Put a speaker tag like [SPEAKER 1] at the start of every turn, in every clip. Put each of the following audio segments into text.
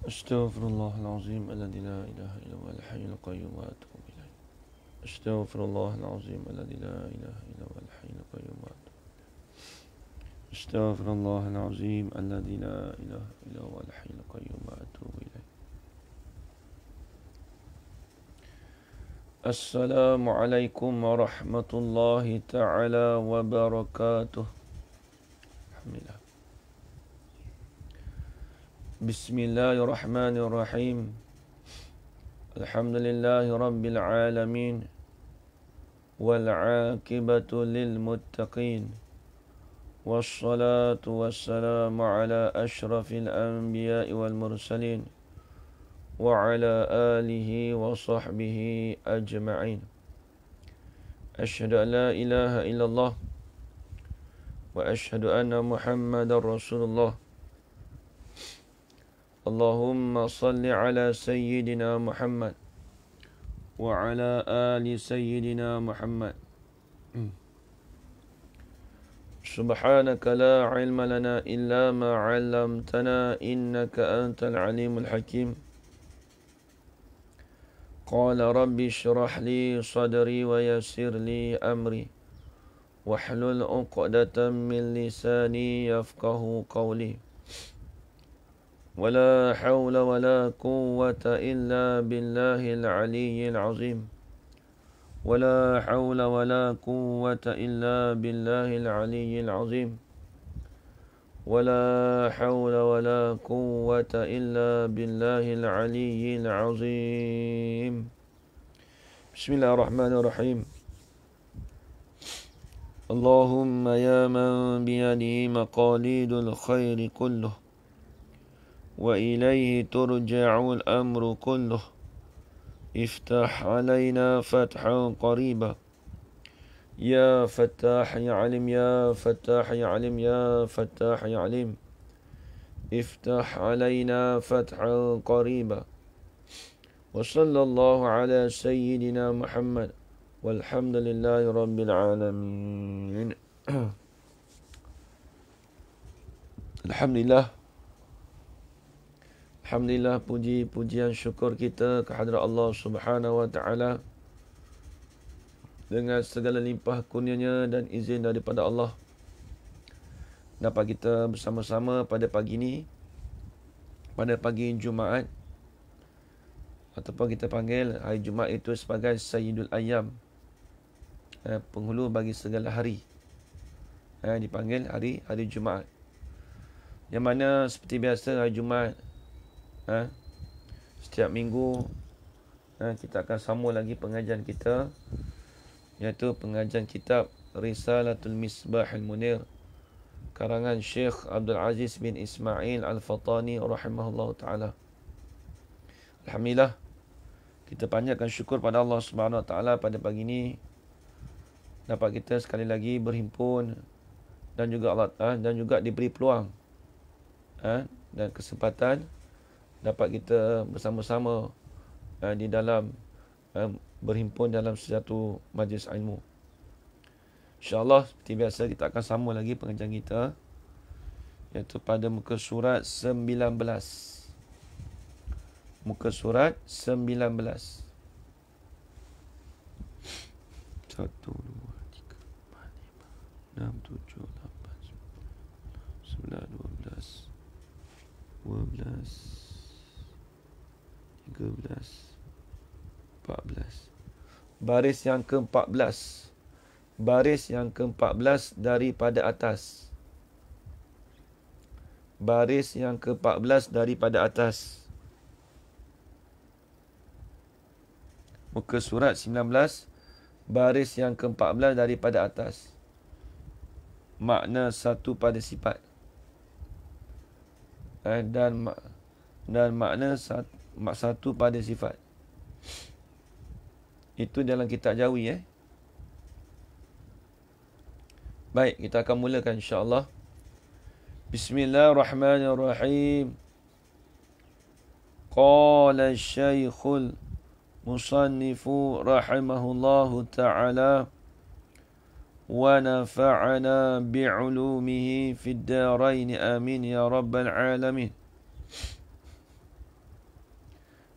[SPEAKER 1] Astaghfirullahalazim alladzi la ilaha illa huwal hayyul qayyum wa atubu ilaih. Astaghfirullahalazim alladzi la ilaha illa huwal hayyul qayyum wa atubu ilaih. Astaghfirullahalazim alladzi la ilaha illa huwal hayyul qayyum wa atubu ilaih. Assalamualaikum warahmatullahi ta'ala wabarakatuh. Alhamdulillah. Bismillahirrahmanirrahim. Alhamdulillahi rabbil alamin. Wal 'aqibatu lil muttaqin. Wassalatu wassalamu ala asyrafil anbiya'i wal mursalin. Wa ala alihi wa sahbihi ajma'in. Asyhadu an la ilaha illallah wa asyhadu anna Muhammadar Rasulullah. Allahumma salli ala sayyidina Muhammad wa ala ali sayyidina Muhammad. Subhanaka la ilma lana illa ma 'allamtana innaka antal alimul hakim. Qala rabbi shrah li sadri wa yassir li amri wahlul 'uqdatam min lisani yafqahu qawli. ولا حول ولا قوة إلا بالله العلي العظيم. ولا حول ولا قوة إلا بالله العلي العظيم. ولا حول ولا قوة إلا بالله العلي العظيم. بسم الله الرحمن الرحيم. اللهم يا من بيده مقاليد الخير كله وإليه ترجع الأمر كله افتح علينا فتحا قريبا يا فتاح يا عليم يا فتاح يا عليم يا فتاح يا عليم افتح علينا فتحا قريبا وصلى الله على سيدنا محمد والحمد لله رب العالمين. الحمد لله. Alhamdulillah, puji-pujian syukur kita kehadrat Allah Subhanahu wa taala dengan segala limpah kurnianya dan izin daripada Allah dapat kita bersama-sama pada pagi ini, pada pagi Jumaat, ataupun kita panggil hari Jumaat itu sebagai Sayyidul Ayyam, penghulu bagi segala hari, dipanggil hari Jumaat, yang mana seperti biasa hari Jumaat, setiap minggu kita akan sambung lagi pengajian kita, iaitu pengajian kitab Risalatul Misbahul Munir karangan Syekh Abdul Aziz bin Ismail Al-Fatani rahimahullah ta'ala. Alhamdulillah, kita panjatkan syukur pada Allah Subhanahu wa ta'ala pada pagi ini dapat kita sekali lagi berhimpun dan juga dan juga diberi peluang dan kesempatan dapat kita bersama-sama di dalam berhimpun dalam satu majlis ilmu. InsyaAllah seperti biasa kita akan sambung lagi pengajian kita, iaitu pada muka surat 19. Muka surat 19. 1, 2, 3, 4, 5, 6, 7, 8, 9, 12, 12, 13, 14. Baris yang ke-14. Baris yang ke-14 daripada atas. Baris yang ke-14 daripada atas. Muka surat 19, baris yang ke-14 daripada atas. Makna satu pada sifat. Dan makna satu pada sifat. Itu dalam kitab Jawi. Baik, kita akan mulakan insya-Allah. Bismillahirrahmanirrahim. Qala Syekhul Musannifu rahimahullahu ta'ala wa nafa'ana bi'ulumihi fid darain amin ya rabbal alamin.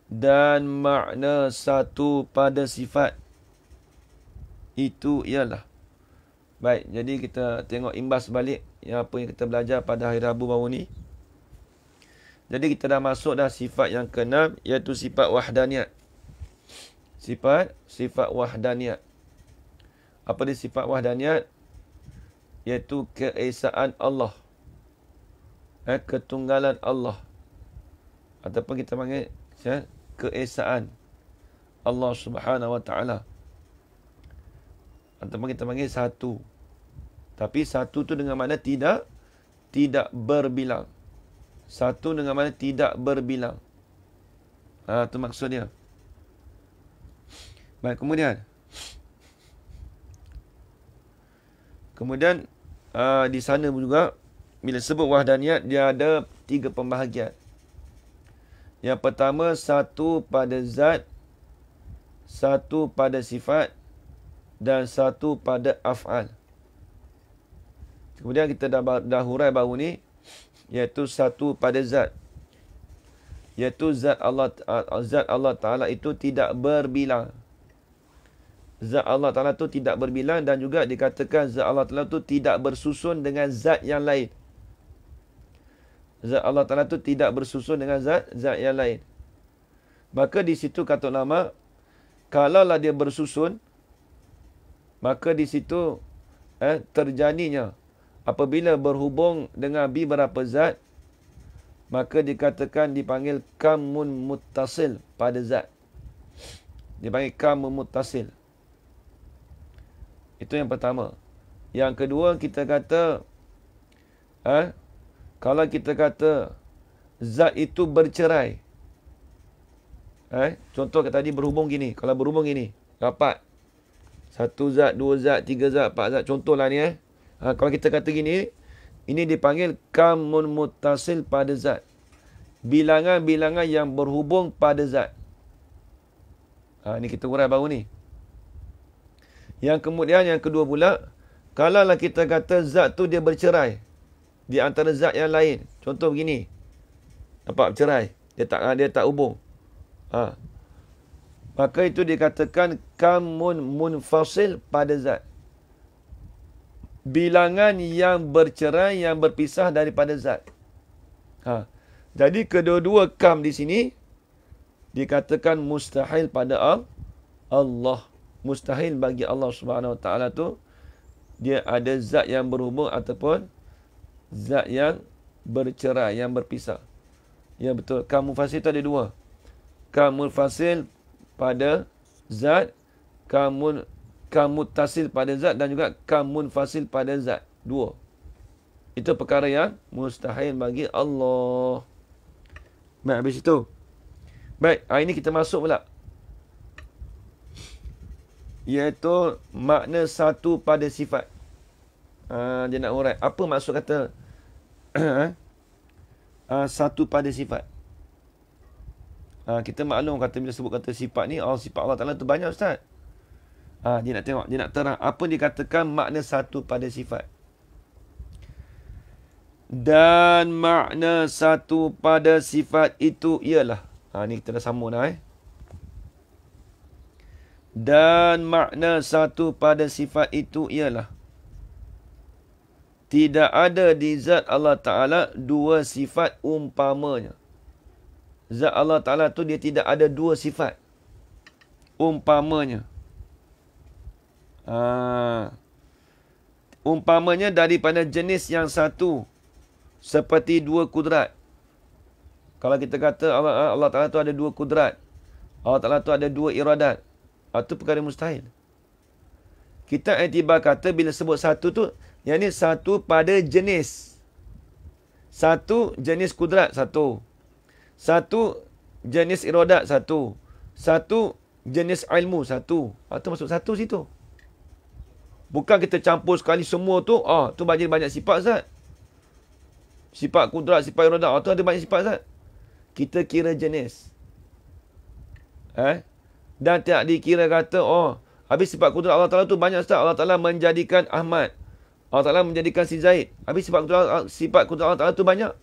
[SPEAKER 1] Dan makna satu pada sifat itu ialah. Baik, jadi kita tengok imbas balik yang apa yang kita belajar pada hari Rabu baru ni. Jadi kita dah masuk dah sifat yang ke-6, iaitu sifat wahdaniyat. Sifat wahdaniyat. Apa dia sifat wahdaniyat? Iaitu keesaan Allah. Ketunggalan Allah. Ataupun kita panggil keesaan Allah Subhanahu Wa Taala. Ataupun kita panggil satu. Tapi satu tu dengan makna tidak berbilang. Satu dengan makna tidak berbilang. Itu maksudnya. Baik, kemudian di sana juga bila sebut wahdaniyat, dia ada 3 pembahagian. Yang pertama, satu pada zat, satu pada sifat, dan satu pada af'al. Kemudian kita dah hurai baru ni, iaitu satu pada zat. Iaitu zat Allah Ta'ala itu tidak berbilang. Zat Allah Ta'ala itu tidak berbilang, dan juga dikatakan zat Allah Ta'ala itu tidak bersusun dengan zat yang lain. Zat Allah Ta'ala itu tidak bersusun dengan zat yang lain. Maka di situ kata ulama, kalaulah dia bersusun, maka di situ terjadinya apabila berhubung dengan beberapa zat, maka dikatakan dipanggil kamun muttasil pada zat. Dipanggil kamun muttasil. Itu yang pertama. Yang kedua, kita kata kalau kita kata zat itu bercerai. Contoh tadi berhubung gini. Kalau berhubung gini, rapat. 1 zat, 2 zat, 3 zat, 4 zat. Contohlah ni. Kalau kita kata gini, ini dipanggil kamun muttasil pada zat. Bilangan-bilangan yang berhubung pada zat. Ini kita urai baru ni. Yang kemudian, yang kedua pula, kalaulah kita kata zat tu dia bercerai di antara zat yang lain. Contoh begini. Nampak bercerai. Dia tak hubung. Maka itu dikatakan kamun munfasil pada zat. Bilangan yang bercerai, yang berpisah daripada zat. Jadi kedua-dua kam di sini dikatakan mustahil pada Allah. Mustahil bagi Allah Subhanahu Wa Taala tu dia ada zat yang berhubung ataupun zat yang bercerai, yang berpisah. Ya betul. Kam munfasil tu ada 2. Kam munfasil pada zat, kam muttasil pada zat, dan juga kam munfasil pada zat. 2. Itu perkara yang mustahil bagi Allah. Baik, habis itu. Baik, hari ini kita masuk pula. Iaitu makna satu pada sifat. Dia nak urai. Apa maksud kata satu pada sifat? Kita maklum kata bila sebut kata sifat ni, sifat Allah Ta'ala tu banyak, Ustaz. Dia nak tengok, dia nak terang apa dikatakan makna satu pada sifat. Dan makna satu pada sifat itu ialah. Ni kita dah sambung dah. Dan makna satu pada sifat itu ialah tidak ada di zat Allah Ta'ala 2 sifat umpamanya. Zat Allah Ta'ala tu dia tidak ada 2 sifat umpamanya. Umpamanya daripada jenis yang satu, seperti 2 kudrat. Kalau kita kata Allah Ta'ala tu ada 2 kudrat, Allah Ta'ala tu ada 2 iradat, itu perkara mustahil. Kita iktibar kata bila sebut satu tu, yang ni satu pada jenis. Satu jenis kudrat, satu. Satu jenis iradat, satu. Satu Jenis ilmu satu. Itu masuk satu situ. Bukan kita campur sekali semua tu. Tu banyak sifat Ustaz. Sifat kudrat, sifat iradah. Tu ada banyak sifat Ustaz. Kita kira jenis. Dan tidak dikira kata, habis sifat kudrat Allah Ta'ala tu banyak Ustaz. Allah Ta'ala menjadikan Ahmad. Allah Ta'ala menjadikan si Zaid. Habis sifat kudrat Allah Ta'ala tu banyak.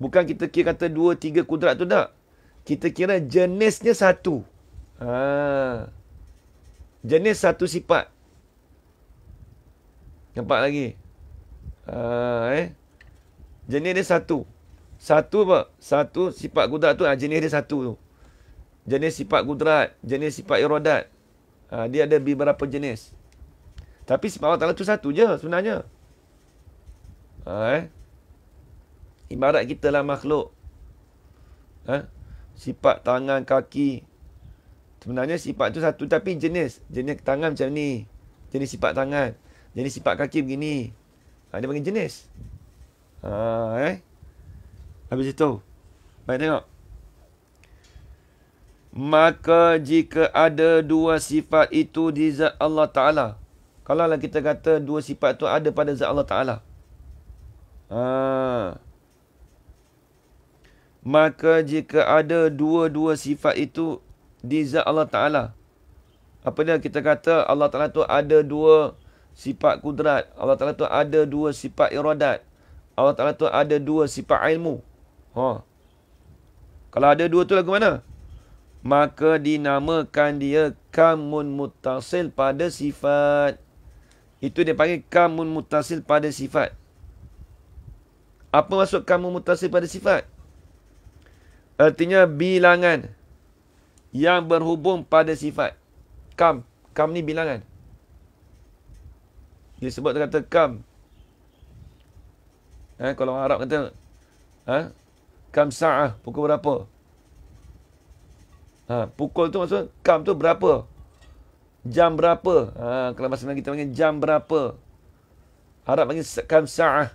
[SPEAKER 1] Bukan kita kira kata 2, 3 kudrat tu tak. Kita kira jenisnya satu. Jenis satu sifat. Nampak lagi? Jenis dia satu. Satu apa? Satu sifat kudrat tu, jenis dia satu tu. Jenis sifat kudrat, jenis sifat iradat. Dia ada beberapa jenis. Tapi sifat Allah Ta'ala tu satu je sebenarnya. Ibarat kita lah makhluk. Sifat tangan, kaki. Sebenarnya sifat tu satu tapi jenis. Jenis tangan macam ni. Jenis sifat tangan. Jenis sifat kaki begini. Dia panggil jenis. Habis itu. Baik tengok. Maka jika ada dua sifat itu di zat Allah Ta'ala. Kalau lah kita kata dua sifat itu ada pada zat Allah Ta'ala. Maka jika ada dua-dua sifat itu di zat Allah Ta'ala. Apa dia kita kata Allah Ta'ala tu ada dua sifat kudrat. Allah Ta'ala tu ada dua sifat iradat. Allah Ta'ala tu ada dua sifat ilmu. Kalau ada dua tu lagu mana? Maka dinamakan dia kamun muttasil pada sifat. Itu dia panggil kamun muttasil pada sifat. Apa maksud kamun muttasil pada sifat? Artinya bilangan yang berhubung pada sifat. Kam ni bilangan. Dia sebut kata kam. Kalau orang Arab kata kam sa'ah, pukul berapa? Pukul tu maksud kam tu berapa? Jam berapa? Kalau bahasa Melayu kita panggil jam berapa? Arab panggil kam sa'ah.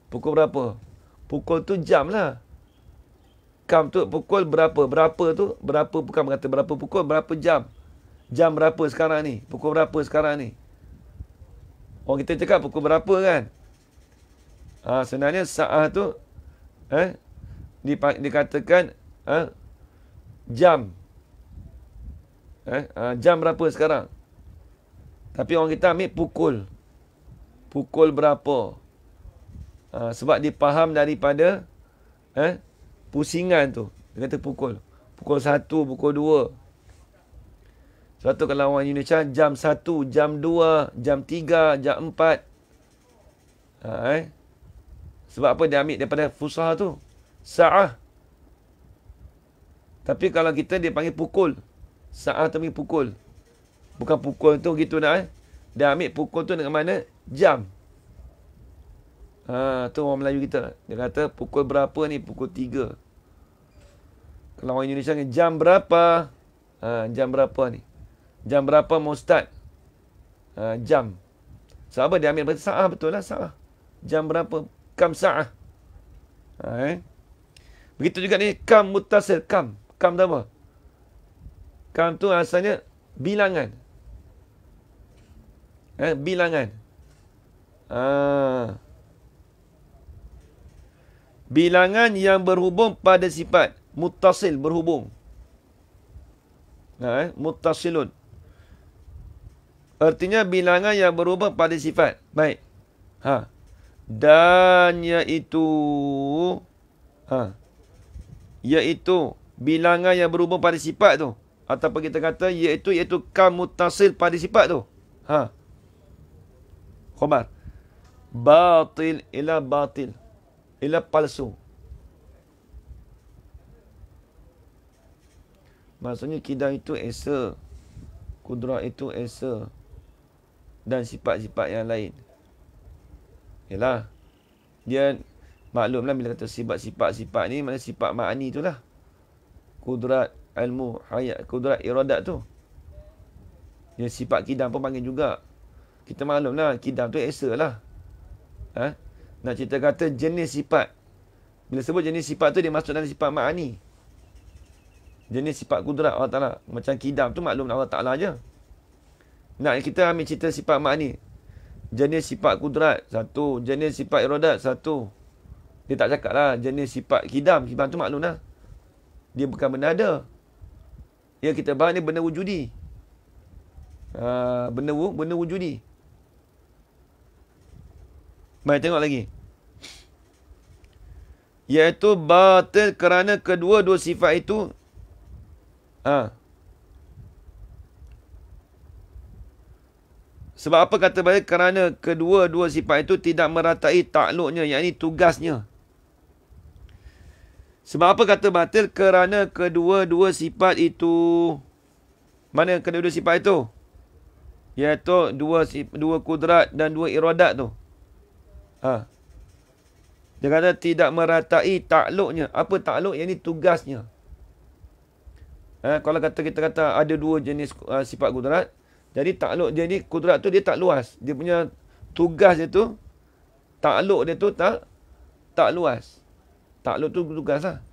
[SPEAKER 1] Pukul berapa? Pukul tu jam lah. Kam tu pukul berapa? Berapa tu? Berapa bukan kata berapa pukul, berapa jam? Jam berapa sekarang ni? Pukul berapa sekarang ni? Orang kita cakap pukul berapa kan? Sebenarnya sa'ah tu dikatakan jam. Jam berapa sekarang? Tapi orang kita ambil pukul. Pukul berapa? Sebab dia faham daripada pusingan tu. Dia kata pukul. Pukul 1, pukul 2. Sebab tu kalau orang Indonesia jam 1, jam 2, jam 3, jam 4. Sebab apa dia ambil daripada fusahah tu? Sa'ah. Tapi kalau kita dia panggil pukul. Sa'ah tu panggil pukul. Bukan pukul tu gitu dah. Dia ambil pukul tu dengan mana? Jam. Tu orang Melayu kita. Dia kata pukul berapa ni? Pukul 3. Kalau orang Indonesia ni jam berapa? Jam berapa ni? Jam berapa mau start? Jam. Sebab apa dia ambil daripada sa'ah? Betul lah sa'ah. Jam berapa? Kam sa'ah. Begitu juga ni kam muttasil. Kam tu apa? Kam tu asalnya bilangan. Bilangan. Bilangan yang berhubung pada sifat. Muttasil, berhubung. Muttasilun. Artinya bilangan yang berhubung pada sifat. Baik. Dan iaitu bilangan yang berhubung pada sifat tu. Ataupun kita kata iaitu kam muttasil pada sifat tu. Khabar. Batil ila batil. Ila palsu. Maksudnya kidam itu esa. Kudrat itu esa. Dan sifat-sifat yang lain. Yalah. Dia maklumlah bila kata sifat-sifat ni, mana sifat ma'ani tu lah. Kudrat, ilmu, hayat, kudrat, iradat tu. Dia sifat kidam pun panggil juga. Kita maklumlah kidam tu esa lah. Nak cerita kata jenis sifat. Bila sebut jenis sifat tu dia masuk dalam sifat ma'ani. Jenis sifat kudrat Allah Ta'ala. Macam kidam tu maklum Allah Ta'ala je. Nak kita ambil cerita sifat mak ni. Jenis sifat kudrat, satu. Jenis sifat iradat, satu. Dia tak cakap lah jenis sifat kidam. Kidam tu maklum lah. Dia bukan benda ada. Ya, kita bahas ni benda wujudi. Benda wujudi. Mari tengok lagi. Iaitu batil kerana kedua-dua sifat itu sebab apa kata batil? Kerana kedua-dua sifat itu tidak meratai takluknya, yakni tugasnya. Sebab apa kata batil? Kerana kedua-dua sifat itu. Mana kedua-dua sifat itu? Iaitu dua kudrat dan dua iradat tu. Dia kata tidak meratai takluknya. Apa takluk? Yang ini tugasnya. Kalau kita kata ada dua jenis sifat kudrat. Jadi takluk dia ni, kudrat tu dia tak luas. Dia punya tugas dia tu, takluk dia tu tak luas. Takluk tu tugas lah.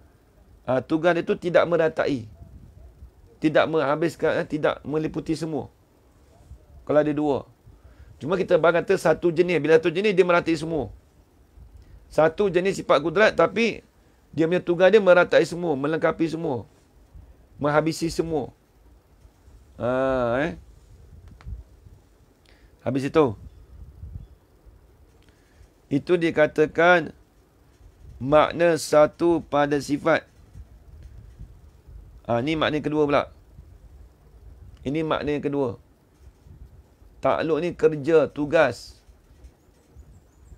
[SPEAKER 1] Tugas dia tu tidak meratai. Tidak menghabiskan, tidak meliputi semua. Kalau ada dua. Cuma kita kata satu jenis. Bila satu jenis dia meratai semua. Satu jenis sifat kudrat tapi dia punya tugas dia meratai semua, melengkapi semua. Menghabisi semua. Habis itu. Itu dikatakan makna satu pada sifat. Ini makna kedua pula. Ini makna kedua. Takluk ni kerja, tugas.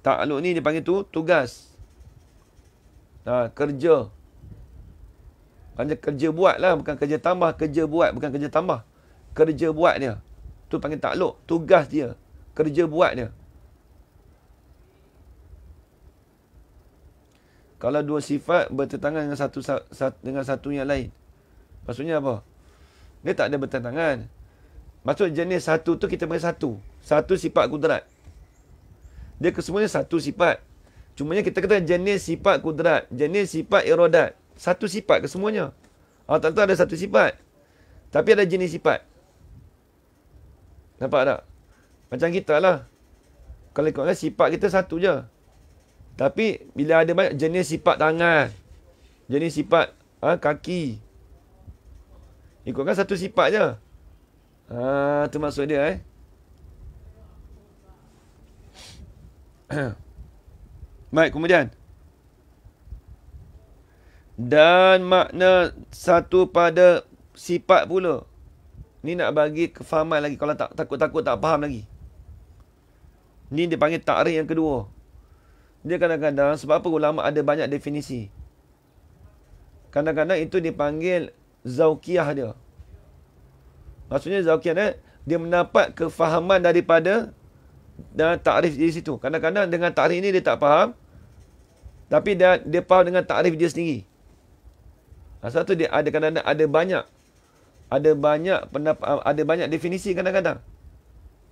[SPEAKER 1] Takluk ni dipanggil tugas. Kerja. Kerja buat lah. Bukan kerja tambah. Kerja buat. Bukan kerja tambah. Kerja buat dia. Tu panggil takluk. Tugas dia. Kerja buat dia. Kalau dua sifat bertentangan dengan satu yang lain. Maksudnya apa? Dia tak ada bertentangan. Maksud jenis satu tu kita panggil satu. Satu sifat kudrat. Dia kesemuanya satu sifat. Cumanya kita kata jenis sifat kudrat. Jenis sifat iradat. Satu sifat kesemuanya. Allah Ta'ala ada satu sifat. Tapi ada jenis sifat. Nampak tak? Macam kita lah. Kalau ikutkan sifat kita satu je. Tapi bila ada banyak jenis sifat tangan. Jenis sifat kaki. Ikutkan satu sifat je. Itu maksud dia. Baik, kemudian. Dan makna satu pada sifat pula. Ni nak bagi kefahaman lagi. Kalau takut-takut tak faham lagi. Ni dipanggil takrif yang kedua. Dia kadang-kadang, sebab apa ulama ada banyak definisi. Kadang-kadang itu dipanggil zauqiyah dia. Maksudnya zauqiyah dia mendapat kefahaman daripada dan takrif di situ. Kadang-kadang dengan takrif ni dia tak faham. Tapi dia faham dengan takrif dia sendiri. Satu dia ada kadang-kadang ada banyak definisi kadang-kadang.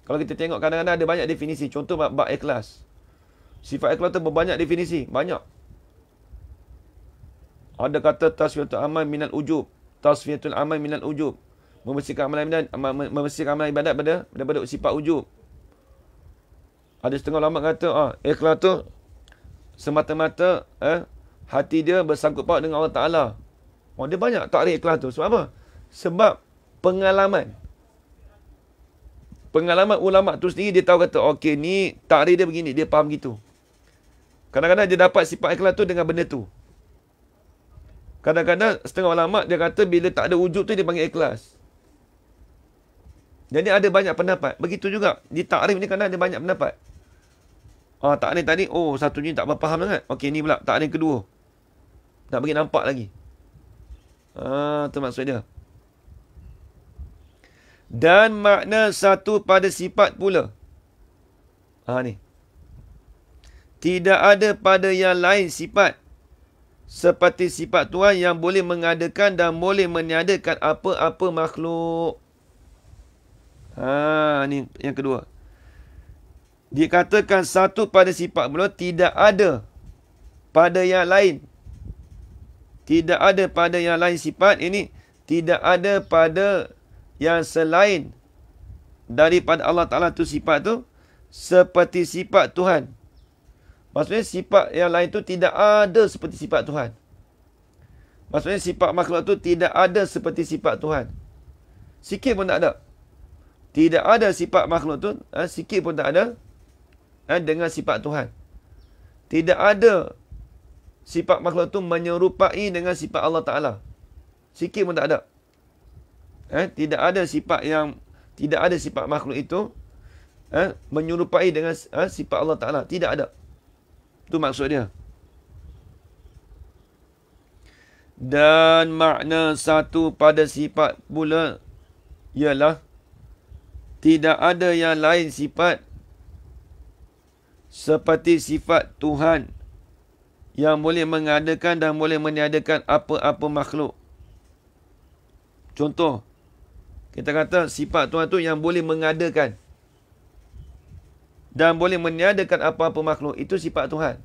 [SPEAKER 1] Kalau kita tengok kadang-kadang ada banyak definisi. Contoh bab ikhlas. Sifat ikhlas tu berbanyak definisi, banyak. Ada kata tasfiyatul amal minal ujub. Tasfiyatul amal minal ujub. Membersihkan amalan ibadat daripada sifat ujub. Ada setengah ulama kata ikhlas tu semata-mata hati dia bersangkut paut dengan Allah Ta'ala. Dia banyak takrif ikhlas tu. Sebab apa? Sebab pengalaman. Pengalaman ulama tu sendiri dia tahu kata okey ni takrif dia begini, dia faham gitu. Kadang-kadang dia dapat sifat ikhlas tu dengan benda tu. Kadang-kadang setengah ulama dia kata bila tak ada wujud tu dia panggil ikhlas. Jadi ada banyak pendapat. Begitu juga di takrif ni kadang ada banyak pendapat. Takrif tadi satu ni tak faham sangat. Okey ni pula takrif kedua. Tak bagi nampak lagi. Itu maksud dia. Dan makna satu pada sifat pula. Ni. Tidak ada pada yang lain sifat. Seperti sifat Tuhan yang boleh mengadakan dan boleh meniadakan apa-apa makhluk. Ni yang kedua. Dikatakan satu pada sifat pula tidak ada pada yang lain. Tidak ada pada yang lain sifat. Ini tidak ada pada yang selain daripada Allah Ta'ala tu sifat tu seperti sifat Tuhan. Maksudnya sifat yang lain tu tidak ada seperti sifat Tuhan. Maksudnya sifat makhluk tu tidak ada seperti sifat Tuhan. Sikit pun tak ada. Tidak ada sifat makhluk tu, sikit pun tak ada dengan sifat Tuhan. Tidak ada sifat makhluk tu menyerupai dengan sifat Allah Ta'ala. Sikit pun tak ada. Tidak ada sifat makhluk itu menyerupai dengan sifat Allah Ta'ala. Tidak ada. Itu maksud dia. Dan makna satu pada sifat pula ialah tidak ada yang lain sifat seperti sifat Tuhan yang boleh mengadakan dan boleh meniadakan apa-apa makhluk. Contoh, kita kata sifat Tuhan tu yang boleh mengadakan dan boleh meniadakan apa-apa makhluk. Itu sifat Tuhan.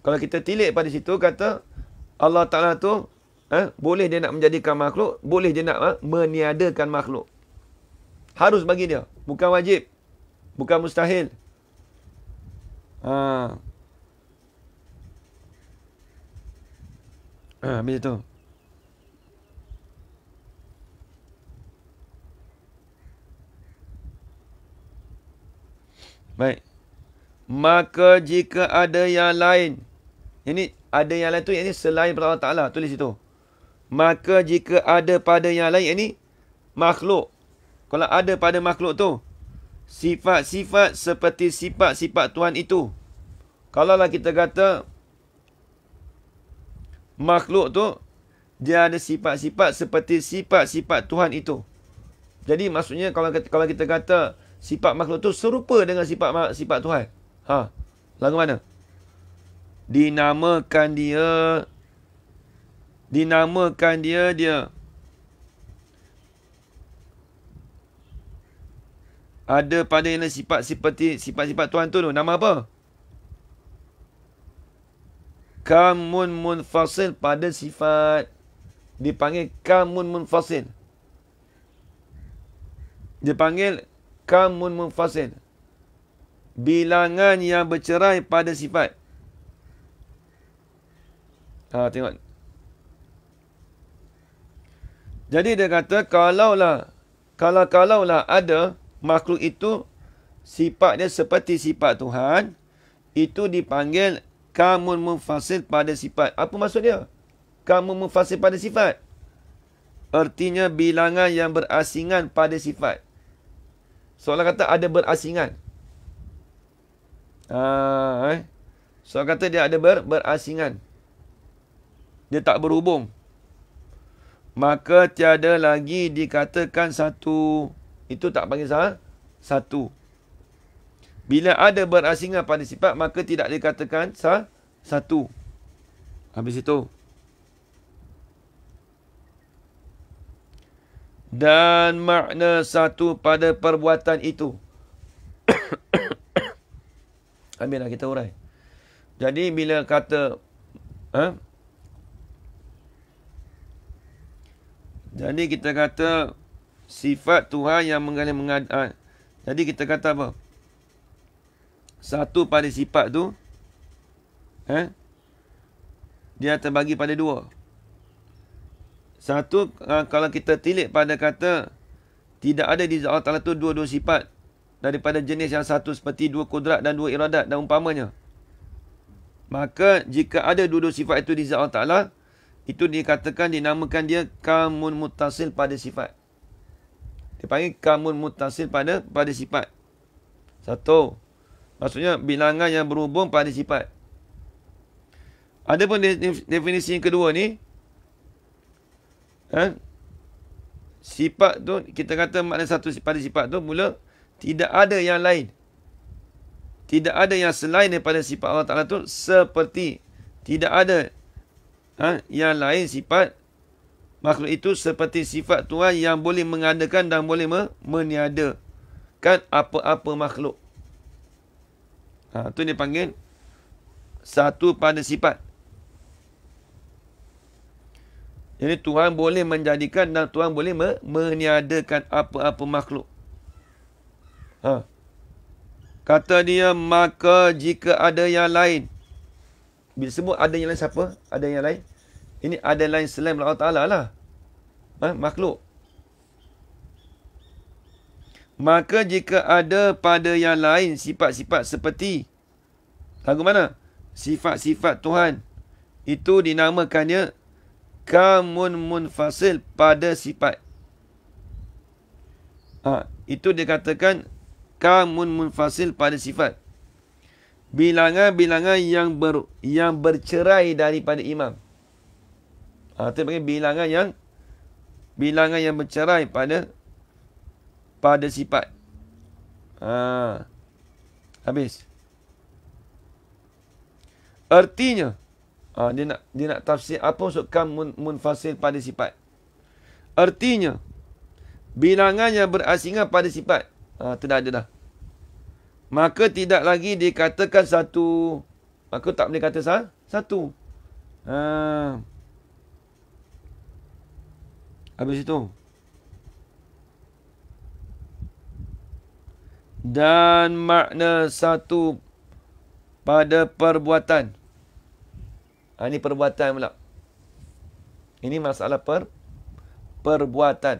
[SPEAKER 1] Kalau kita tilik pada situ, kata Allah Ta'ala tu boleh dia nak menjadikan makhluk, boleh dia nak meniadakan makhluk. Harus bagi dia. Bukan wajib. Bukan mustahil. Habis tu. Baik. Maka jika ada yang lain. Ini ada yang lain tu, ini selain Allah Ta'ala. Tulis itu. Maka jika ada pada yang lain, ini makhluk. Kalau ada pada makhluk tu, sifat-sifat seperti sifat-sifat Tuhan itu. Kalaulah kita kata, makhluk tu, dia ada sifat-sifat seperti sifat-sifat Tuhan itu. Jadi maksudnya, kalau kita kata, sifat makhluk tu serupa dengan sifat Tuhan. Lagu mana? Dinamakan dia ada pada yang sifat seperti sifat-sifat Tuhan tu. Nama apa? Kamun munfasil pada sifat. Dipanggil kamun munfasil. Dipanggil kamun munfasil. Bilangan yang bercerai pada sifat. Tengok. Jadi dia kata, kalaulah ada makhluk itu sifat dia seperti sifat Tuhan, itu dipanggil kamun munfasil pada sifat. Apa maksud dia? Kamun munfasil pada sifat. Artinya bilangan yang berasingan pada sifat. Soalan kata ada berasingan. Soalan kata dia ada berasingan. Dia tak berhubung. Maka tiada lagi dikatakan satu. Itu tak panggil satu. Bila ada berasingan pada sifat, maka tidak dikatakan satu. Habis itu. Dan makna satu pada perbuatan itu. Ambillah kita urai. Jadi bila kata jadi kita kata sifat Tuhan yang mengadakan. Jadi kita kata apa? Satu pada sifat tu dia terbagi pada dua. Satu, kalau kita tilik pada kata tidak ada di Allah Ta'ala tu dua-dua sifat daripada jenis yang satu seperti dua kudrat dan dua iradat dan umpamanya. Maka jika ada dua-dua sifat itu di zat Allah Ta'ala, itu dikatakan, dinamakan dia kamun muttasil pada sifat. Dipanggil kamun muttasil pada sifat. Satu. Maksudnya bilangan yang berhubung pada sifat. Ada pun definisi yang kedua ni. Sifat tu, kita kata makna satu pada sifat tu, mula tidak ada yang lain. Tidak ada yang selain daripada sifat Allah Ta'ala tu, seperti tidak ada yang lain sifat makhluk itu seperti sifat Tuhan yang boleh mengadakan dan boleh meniadakan apa-apa makhluk. Itu dipanggil satu pada sifat. Jadi Tuhan boleh menjadikan dan Tuhan boleh meniadakan apa-apa makhluk. Ha. Kata dia, maka jika ada yang lain. Bila sebut ada yang lain siapa? Ada yang lain? Ini ada lain selain Allah Ta'ala lah. Ha? Makhluk. Maka jika ada pada yang lain sifat-sifat seperti. Lagu mana? Sifat-sifat Tuhan. Itu dinamakannya kamun munfasil pada sifat. Itu dikatakan kamun munfasil pada sifat. Bilangan-bilangan yang bercerai daripada imam. Itu panggil bilangan yang bercerai pada sifat. Habis. Artinya, dia nak tafsir apa maksud kam munfasil pada sifat. Artinya, bilangan yang berasingan pada sifat. Itu dah ada dah. Maka tidak lagi dikatakan satu. Maka tak boleh kata satu. Habis itu. Dan makna satu pada perbuatan. Ini perbuatan pula. Ini masalah perbuatan.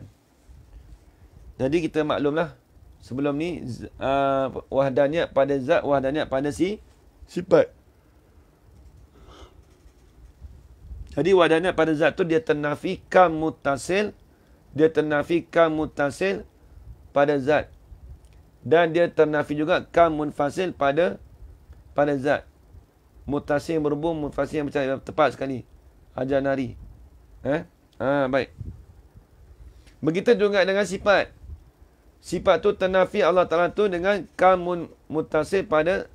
[SPEAKER 1] Jadi kita maklumlah. Sebelum ni, wahdaniyat pada zat, wahdaniyat pada sifat. Jadi wahdaniyat pada zat tu dia ternafi kam muttasil. Dia ternafi kam muttasil pada zat. Dan dia ternafi juga kam munfasil pada zat. Mutasil yang berhubung, munfasil yang bercahaya. Tepat sekali. Ajar nari. Baik. Begitu juga dengan sifat. Sifat tu ternafi Allah Ta'ala tu dengan kam mutasil pada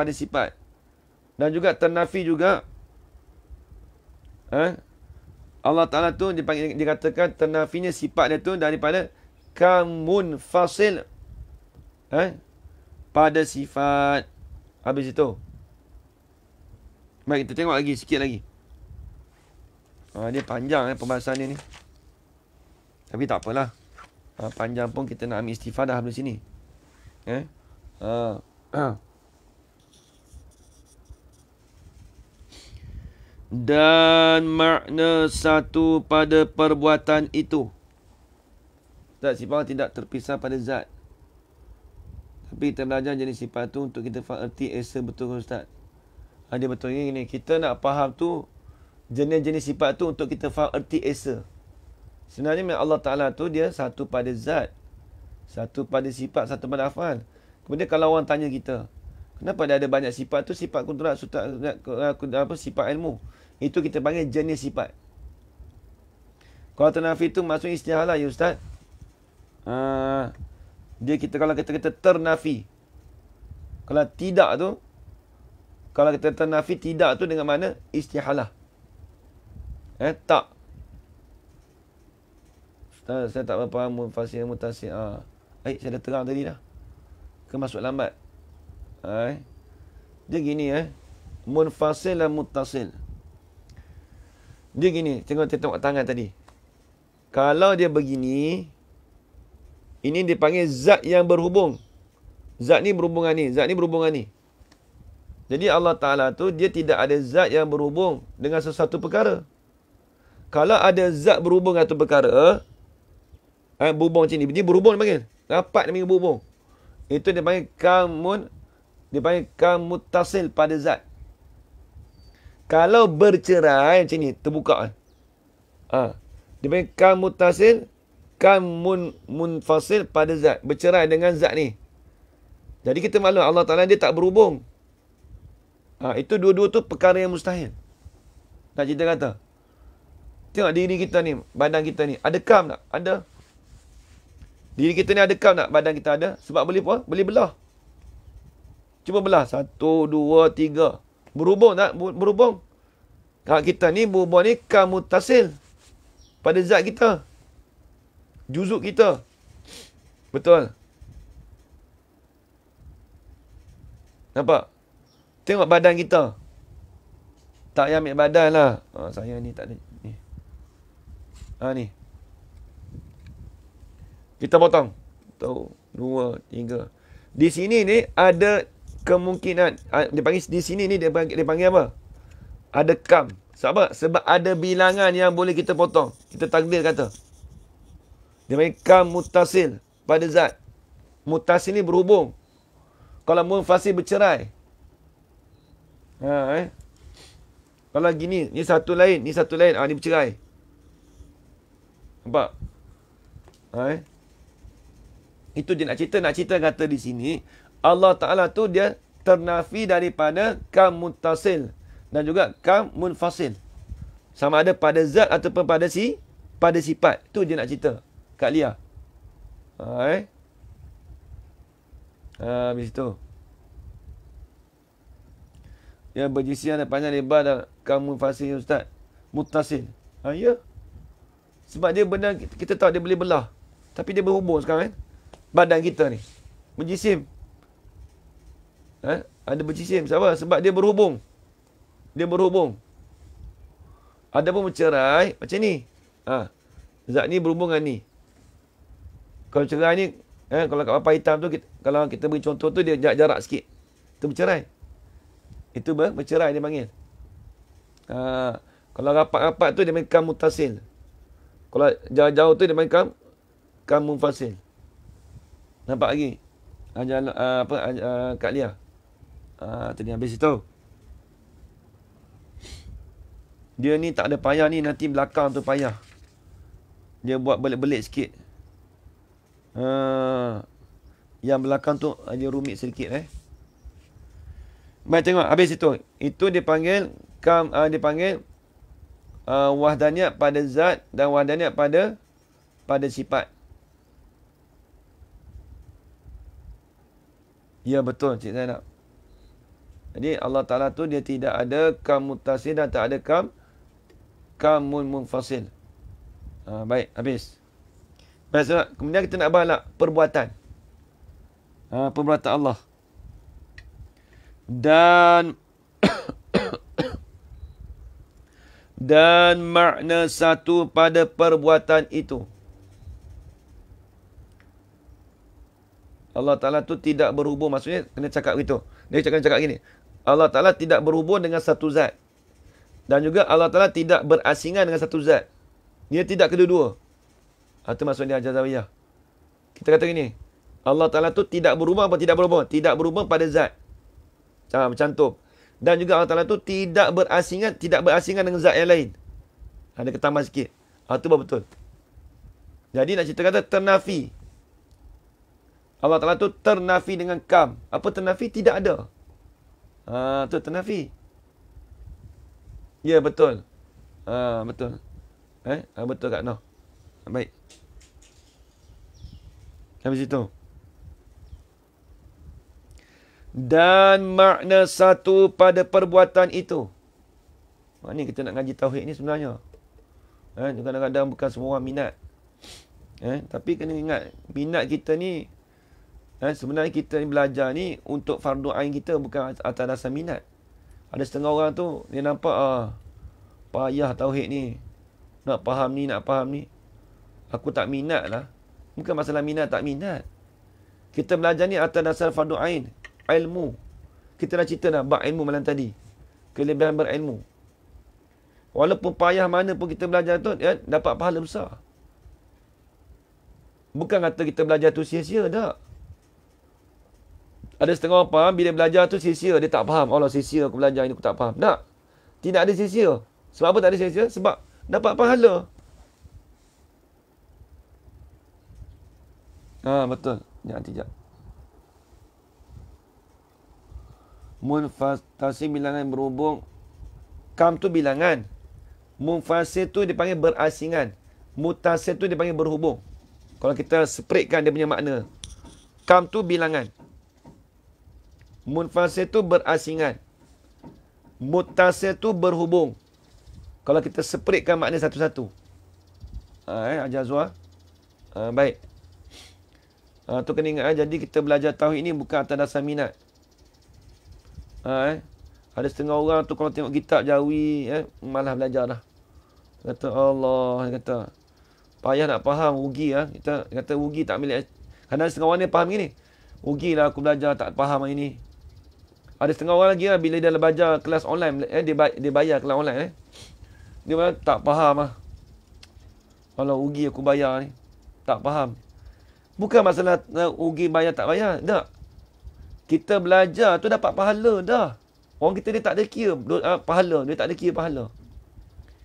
[SPEAKER 1] sifat. Dan juga ternafi juga Allah Ta'ala tu dikatakan ternafinya sifat dia tu daripada kamun fasil pada sifat. Habis itu. Baik, kita tengok lagi, sikit lagi. Dia panjang pembahasan ni. Tapi tak apalah. Panjang pun kita nak ambil istifadah dari sini. Dan makna satu pada perbuatan itu. Zat sifat tidak terpisah pada zat. Tapi kita belajar jenis sifat tu untuk kita faham erti esa betul Ustaz. Dia betul ni. Kita nak faham tu jenis-jenis sifat tu untuk kita faham erti esa. Sebenarnya Allah Ta'ala tu dia satu pada zat. Satu pada sifat, satu pada afal. Kemudian kalau orang tanya kita, kenapa dia ada banyak sifat tu? Sifat kudrat, sifat ilmu. Itu kita panggil jenis sifat. Kalau ternafi tu maksud istihalah ya Ustaz. Dia kalau kita ternafi. Kalau tidak tu, kalau kita ternafi tidak tu dengan mana? Istihalah. Tak. Ustaz, saya tak faham munfasil mutasil. Saya dah terang tadi dah. Ke masuk lambat. Dia gini munfasil dan mutasil. Dia gini, tengok tangan tadi. Kalau dia begini, ini dipanggil zat yang berhubung. Zat ni berhubungan ni. Zat ni berhubungan ni. Jadi Allah Ta'ala tu dia tidak ada zat yang berhubung dengan sesuatu perkara. Kalau ada zat berhubung dengan satu perkara, berhubung macam ni. Dia berhubung dia panggil. Rapat dia panggil berhubung. Itu dia panggil kamuttasil pada zat. Kalau bercerai macam ni, terbuka. Dia panggil kamuttasil, munfasil pada zat. Bercerai dengan zat ni. Jadi kita maklum Allah Ta'ala dia tak berhubung. Itu dua-dua tu perkara yang mustahil. Nak cerita kata. Tengok diri kita ni, badan kita ni. Ada kam tak? Ada. Diri kita ni ada kam tak? Badan kita ada. Sebab boleh apa? Boleh belah. Cuba belah. 1, 2, 3. Berhubung tak? Berhubung. Kita ni berhubung ni kam mutasil pada zat kita. Juzuk kita. Betul. Nampak? Tengok badan kita. Tak payah ambil badan lah. Saya ni tak ada. Ni. Ni. Kita potong. 1, 2, 3. Di sini ni ada kemungkinan. Dia panggil di sini ni dia panggil apa? Ada kam. Sebab apa? Sebab ada bilangan yang boleh kita potong. Kita takdir kata. Dia panggil kam mutasil pada zat. Mutasil ni berhubung. Kalau munfasil bercerai. Kalau gini, ni satu lain, ni satu lain. Ni bercerai. Nampak? Itu dia nak cerita. Nak cerita kata di sini, Allah Ta'ala tu dia ternafi daripada kam muttasil dan juga kam munfasil. Sama ada pada zat ataupun pada sifat. Itu dia nak cerita kat Lia. Habis tu. Ya, berjisian dan panjang lebar dan kam munfasil ustaz. Muttasil. Ya. Sebab dia benar, kita tahu dia boleh belah. Tapi dia berhubung sekarang kan. Badan kita ni. Berjisim. Ada berjisim. Sebab dia berhubung. Dia berhubung. Ada pun bercerai. Macam ni. Zat ni berhubung dengan ni. Kalau cerai ni. Kalau kat papan hitam tu. Kalau kita beri contoh tu. Dia jarak sikit. Itu bercerai. Itu bercerai dia panggil. Kalau rapat-rapat tu dia panggil kam mutasil. Kalau jauh-jauh tu dia panggil kam munfasil. Nampak lagi? Kak Lia. Tadi habis itu. Dia ni tak ada payah ni. Nanti belakang tu payah. Dia buat belit-belit sikit. Yang belakang tu dia rumit sedikit. Baik, tengok. Habis itu. Itu dipanggil dipanggil wahdaniyat pada zat dan wahdaniyat pada sifat. Ya, betul Cik Zainab. Jadi Allah Ta'ala tu dia tidak ada kam muttasil dan tak ada kam munfasil. Baik, habis. Baik, kemudian kita nak bahas perbuatan. Perbuatan Allah. Dan dan makna satu pada perbuatan itu. Allah Ta'ala tu tidak berhubung. Maksudnya, kena cakap begitu. Dia cakap gini. Allah Ta'ala tidak berhubung dengan satu zat. Dan juga Allah Ta'ala tidak berasingan dengan satu zat. Dia tidak kedua-dua. Itu maksud dia Jazawiyah. Kita kata gini. Allah Ta'ala tu tidak berhubung apa tidak berhubung? Tidak berhubung pada zat. Bercantum. Dan juga Allah Ta'ala tu tidak berasingan dengan zat yang lain. Ada ketambah sikit. Itu betul. Jadi nak cerita kata ternafi. Allah Ta'ala tu ternafi dengan kam. Apa ternafi? Tidak ada. Tu ternafi. Ya, betul. Betul. Betul Kak Noh. Baik. Habis itu. Dan makna satu pada perbuatan itu. Ni kita nak ngaji tauhid ni sebenarnya. Kadang-kadang bukan semua orang minat. Tapi kena ingat. Minat kita ni. Sebenarnya kita ni belajar ni untuk fardu ain kita, bukan atas dasar minat. Ada setengah orang tu dia nampak payah tauhid ni. Nak faham ni. Aku tak minat lah. Bukan masalah minat tak minat. Kita belajar ni atas dasar fardu ain, ilmu. Kita dah cerita dah bab ilmu malam tadi. Kelebihan berilmu. Walaupun payah mana pun kita belajar tu, dapat pahala besar. Bukan kata kita belajar tu sia-sia, tak. Ada setengah orang faham, bila belajar tu sia-sia. Dia tak faham. Allah, sia-sia aku belajar ini, aku tak faham. Tak. Tidak ada sia-sia. Sebab apa tak ada sia-sia? Sebab dapat pahala. Betul. Sekejap. Munfasil bilangan berhubung. Kam tu bilangan. Munfasil tu dipanggil berasingan. Mutasil tu dipanggil berhubung. Kalau kita spreadkan dia punya makna. Kam tu bilangan. Munfasil tu berasingan. Mutasil tu berhubung. Kalau kita spreadkan makna satu-satu. Ajar Azwar. Baik. Tu kena ingat. Jadi kita belajar tauhid ni bukan atas dasar minat. Ada setengah orang tu kalau tengok kitab Jawi, malas belajar dah. Kata Allah, dia kata, payah nak faham, rugi lah. Kita kata rugi tak milik. Kadang setengah orang ni faham gini. Rugilah aku belajar tak faham hari ni. Ada setengah orang lagi lah, bila dia belajar kelas online, dia bayar kelas online. Dia bilang, tak faham lah. Kalau rugi aku bayar ni. Tak faham. Bukan masalah rugi bayar tak bayar. Tak. Kita belajar tu dapat pahala dah. Orang kita dia tak ada kira pahala. Dia tak ada kira pahala.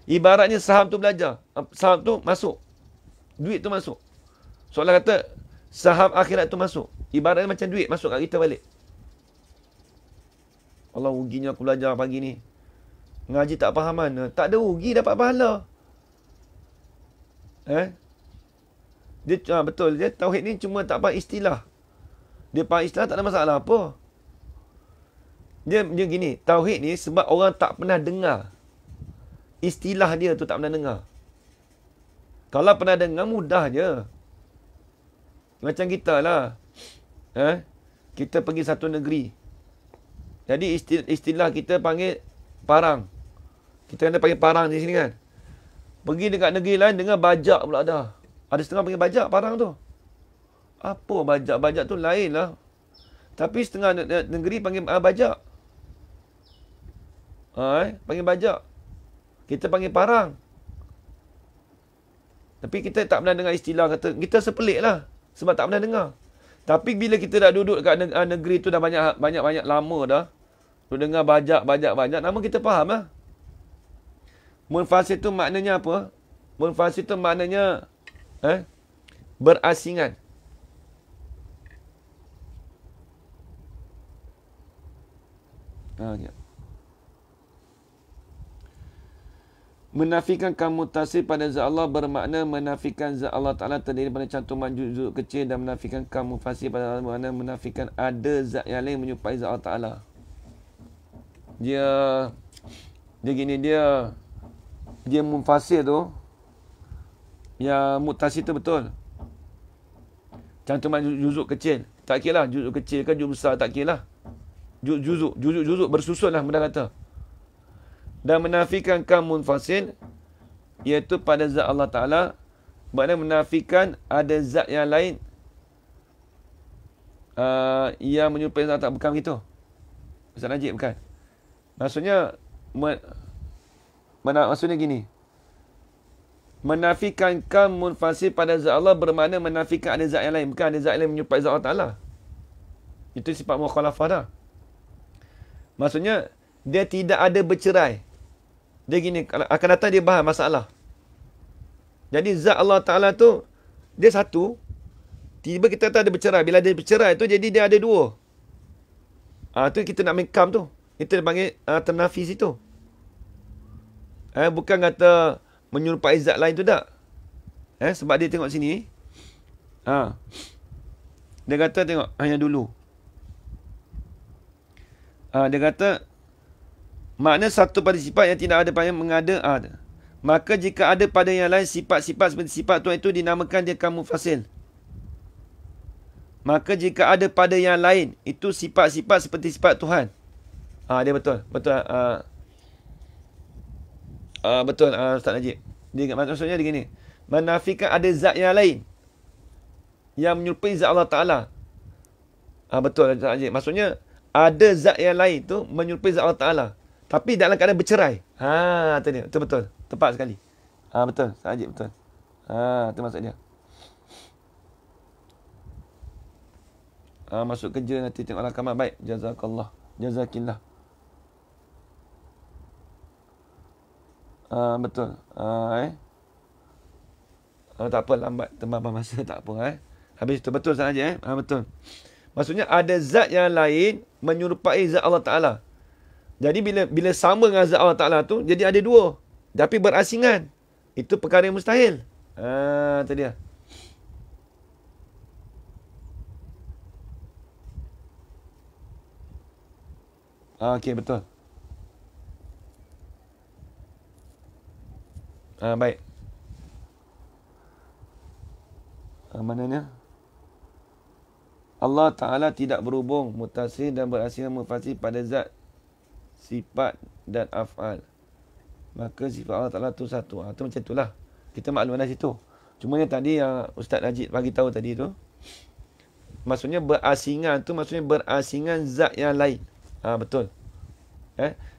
[SPEAKER 1] Ibaratnya saham tu belajar. Saham tu masuk. Duit tu masuk. Soalan kata, saham akhirat tu masuk. Ibaratnya macam duit masuk kat kita balik. Allah, ruginya aku belajar pagi ni. Ngaji tak faham mana. Tak ada rugi, dapat pahala. Dia betul. Dia tauhid ni cuma tak faham istilah. Dia faham istilah tak ada masalah apa. Dia gini. Tauhid ni sebab orang tak pernah dengar. Istilah dia tu tak pernah dengar. Kalau pernah dengar, mudah je. Macam kita lah. Kita pergi satu negeri. Jadi istilah kita panggil parang. Kita kena panggil parang di sini kan. Pergi dekat negeri lain, dengar bajak pula dah. Ada setengah panggil bajak parang tu. Apa bajak? Bajak tu lain lah. Tapi setengah negeri panggil bajak. Panggil bajak. Kita panggil parang. Tapi kita tak pernah dengar istilah kata. Kita sepelik lah. Sebab tak pernah dengar. Tapi bila kita dah duduk kat negeri tu dah banyak lama dah. Duduk dengar bajak. Nama kita faham lah. Munfasil tu maknanya apa? Munfasil tu maknanya berasingan. Menafikan kaum mutasif pada zat Allah bermakna menafikan zat Allah Ta'ala terdiri pada cantuman juzuk kecil, dan menafikan kaum mufasir pada Allah bermakna menafikan ada zat yang lain menyerupai zat Allah Ta'ala. Dia mufasir tu, yang mutasif tu betul. Cantuman juzuk kecil. Tak kira lah juzuk kecil kan juzuk besar, tak kira lah. Juzuk bersusun lah mudah kata. Dan menafikan kaum munfasil, iaitu pada zat Allah Ta'ala, maknanya menafikan ada zat yang lain yang menyerupai zat Allah Ta'ala. Bukan begitu Ustaz Najib, bukan. Maksudnya maksudnya gini, menafikan kaum munfasil pada zat Allah bermakna menafikan ada zat yang lain. Bukan ada zat yang lain menyerupai zat Allah Ta'ala. Itu sifat mukhalafah dah. Maksudnya dia tidak ada bercerai. Dia gini, akan datang dia bahas masalah. Jadi zat Allah Ta'ala tu, dia satu. Tiba kita tak ada bercerai. Bila dia bercerai tu, jadi dia ada dua. Tu kita nak make tu. Itu dia panggil ternafis itu. Bukan kata menyerupai zat lain tu tak. Sebab dia tengok sini. Dia kata tengok yang dulu. Dia kata makna satu pada sifat yang tidak ada pada yang mengada. Maka jika ada pada yang lain sifat-sifat seperti sifat Tuhan itu dinamakan dia kaum mufasil. Maka jika ada pada yang lain itu sifat-sifat seperti sifat Tuhan. Dia betul. Betul. Betul Ustaz Najib. Maksudnya dia gini. Menafikan ada zat yang lain yang menyerupai zat Allah Ta'ala. Betul Ustaz Najib. Maksudnya ada zat yang lain tu menyerupai zat Allah Ta'ala. Tapi dalam keadaan bercerai. Itu dia. Betul. Tepat sekali. Betul. Sajib betul. Itu maksud dia. Masuk kerja nanti tengok rakaman. Baik. Jazakallah. Jazakillah. Betul. Tak apa, lambat. Terbabar masa. Tak apa. Habis itu. Betul saja. Betul. Maksudnya ada zat yang lain menyerupai zat Allah Ta'ala. Jadi bila sama dengan zat Allah Ta'ala tu, jadi ada dua. Tapi berasingan. Itu perkara yang mustahil. Itu dia. Okey, betul. Baik. Maknanya Allah Ta'ala tidak berhubung mutasil dan berasingan mufasir pada zat sifat dan af'al. Maka sifat Allah Ta'ala tu satu. Tu macam itulah. Kita maklum dah situ. Cuma yang tadi yang Ustaz Najib bagi tahu tadi tu, maksudnya berasingan tu maksudnya berasingan zat yang lain. Betul.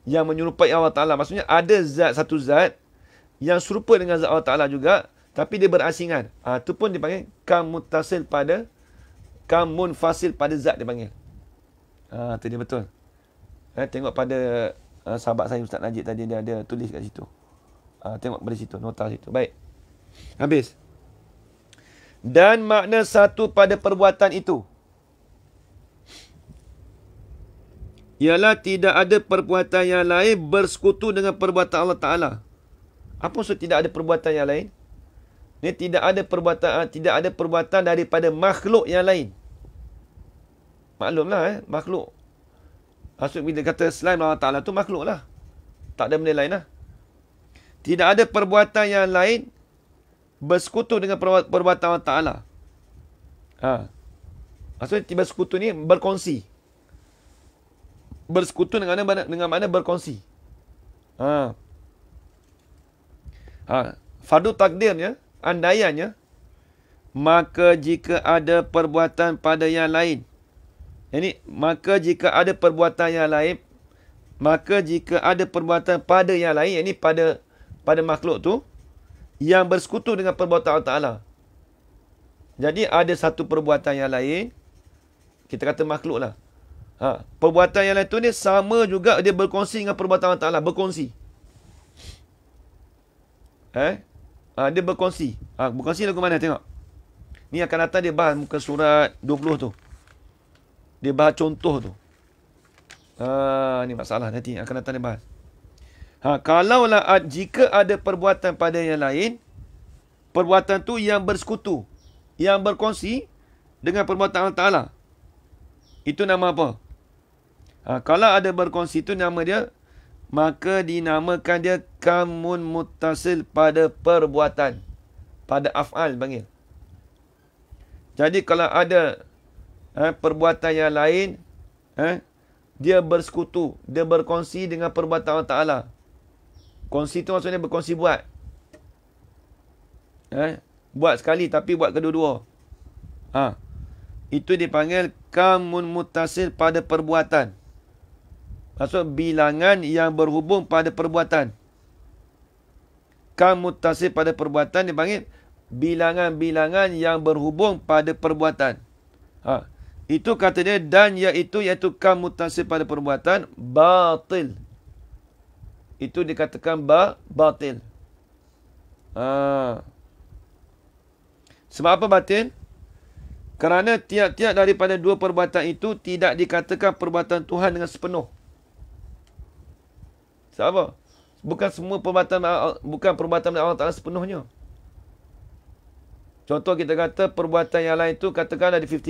[SPEAKER 1] Yang menyerupai Allah Ta'ala. Maksudnya ada satu zat yang serupa dengan zat Allah Ta'ala juga, tapi dia berasingan. Tu pun dipanggil kam muttasil pada, kam munfasil pada zat dia panggil. Tu dia betul. Tengok pada sahabat saya Ustaz Najib tadi, dia ada tulis kat situ. Tengok pada situ, nota situ. Baik. Habis. Dan makna satu pada perbuatan itu ialah tidak ada perbuatan yang lain bersekutu dengan perbuatan Allah Ta'ala. Apa maksud tidak ada perbuatan yang lain? Ini tidak ada perbuatan daripada makhluk yang lain. Maklumlah, makhluk. Maksud bila kata selain Allah Ta'ala tu makhluk lah. Tak ada benda lain lah. Tidak ada perbuatan yang lain bersekutu dengan perbuatan Allah Ta'ala. Maksudnya bersekutu ni berkongsi. Bersekutu dengan mana berkongsi. Fardu takdirnya, andaiannya, maka jika ada perbuatan pada yang lain. Maka jika ada perbuatan yang lain, maka jika ada perbuatan pada yang lain, ini pada makhluk tu, yang bersekutu dengan perbuatan Allah Ta'ala. Jadi ada satu perbuatan yang lain, kita kata makhluk lah. Perbuatan yang lain tu ni sama juga dia berkongsi dengan perbuatan Allah Ta'ala. Berkongsi. Dia berkongsi. Berkongsi lagu mana tengok. Ni akan datang dia bahas muka surat 20 tu. Dia bahas contoh tu. Ni masalah nanti akan datang dia bahas. Kalaulah jika ada perbuatan pada yang lain, perbuatan tu yang bersekutu, yang berkongsi dengan perbuatan Allah Ta'ala, itu nama apa? Kalau ada berkongsi itu nama dia, maka dinamakan dia kamun muttasil pada perbuatan. Pada af'al panggil. Jadi kalau ada perbuatan yang lain, dia bersekutu, dia berkongsi dengan perbuatan Allah Ta'ala. Kongsi tu maksudnya berkongsi buat. Buat sekali tapi buat kedua-dua. Itu dipanggil kamun muttasil pada perbuatan. Maksud bilangan yang berhubung pada perbuatan. Kam muttasil pada perbuatan dipanggil bilangan-bilangan yang berhubung pada perbuatan. Itu kata dia dan iaitu kam muttasil pada perbuatan batil. Itu dikatakan batil. Sebab apa batil? Kerana tiap-tiap daripada dua perbuatan itu tidak dikatakan perbuatan Tuhan dengan sepenuh. Sebab apa? Bukan perbuatan Allah Ta'ala sepenuhnya. Contoh kita kata perbuatan yang lain itu katakan ada 50%.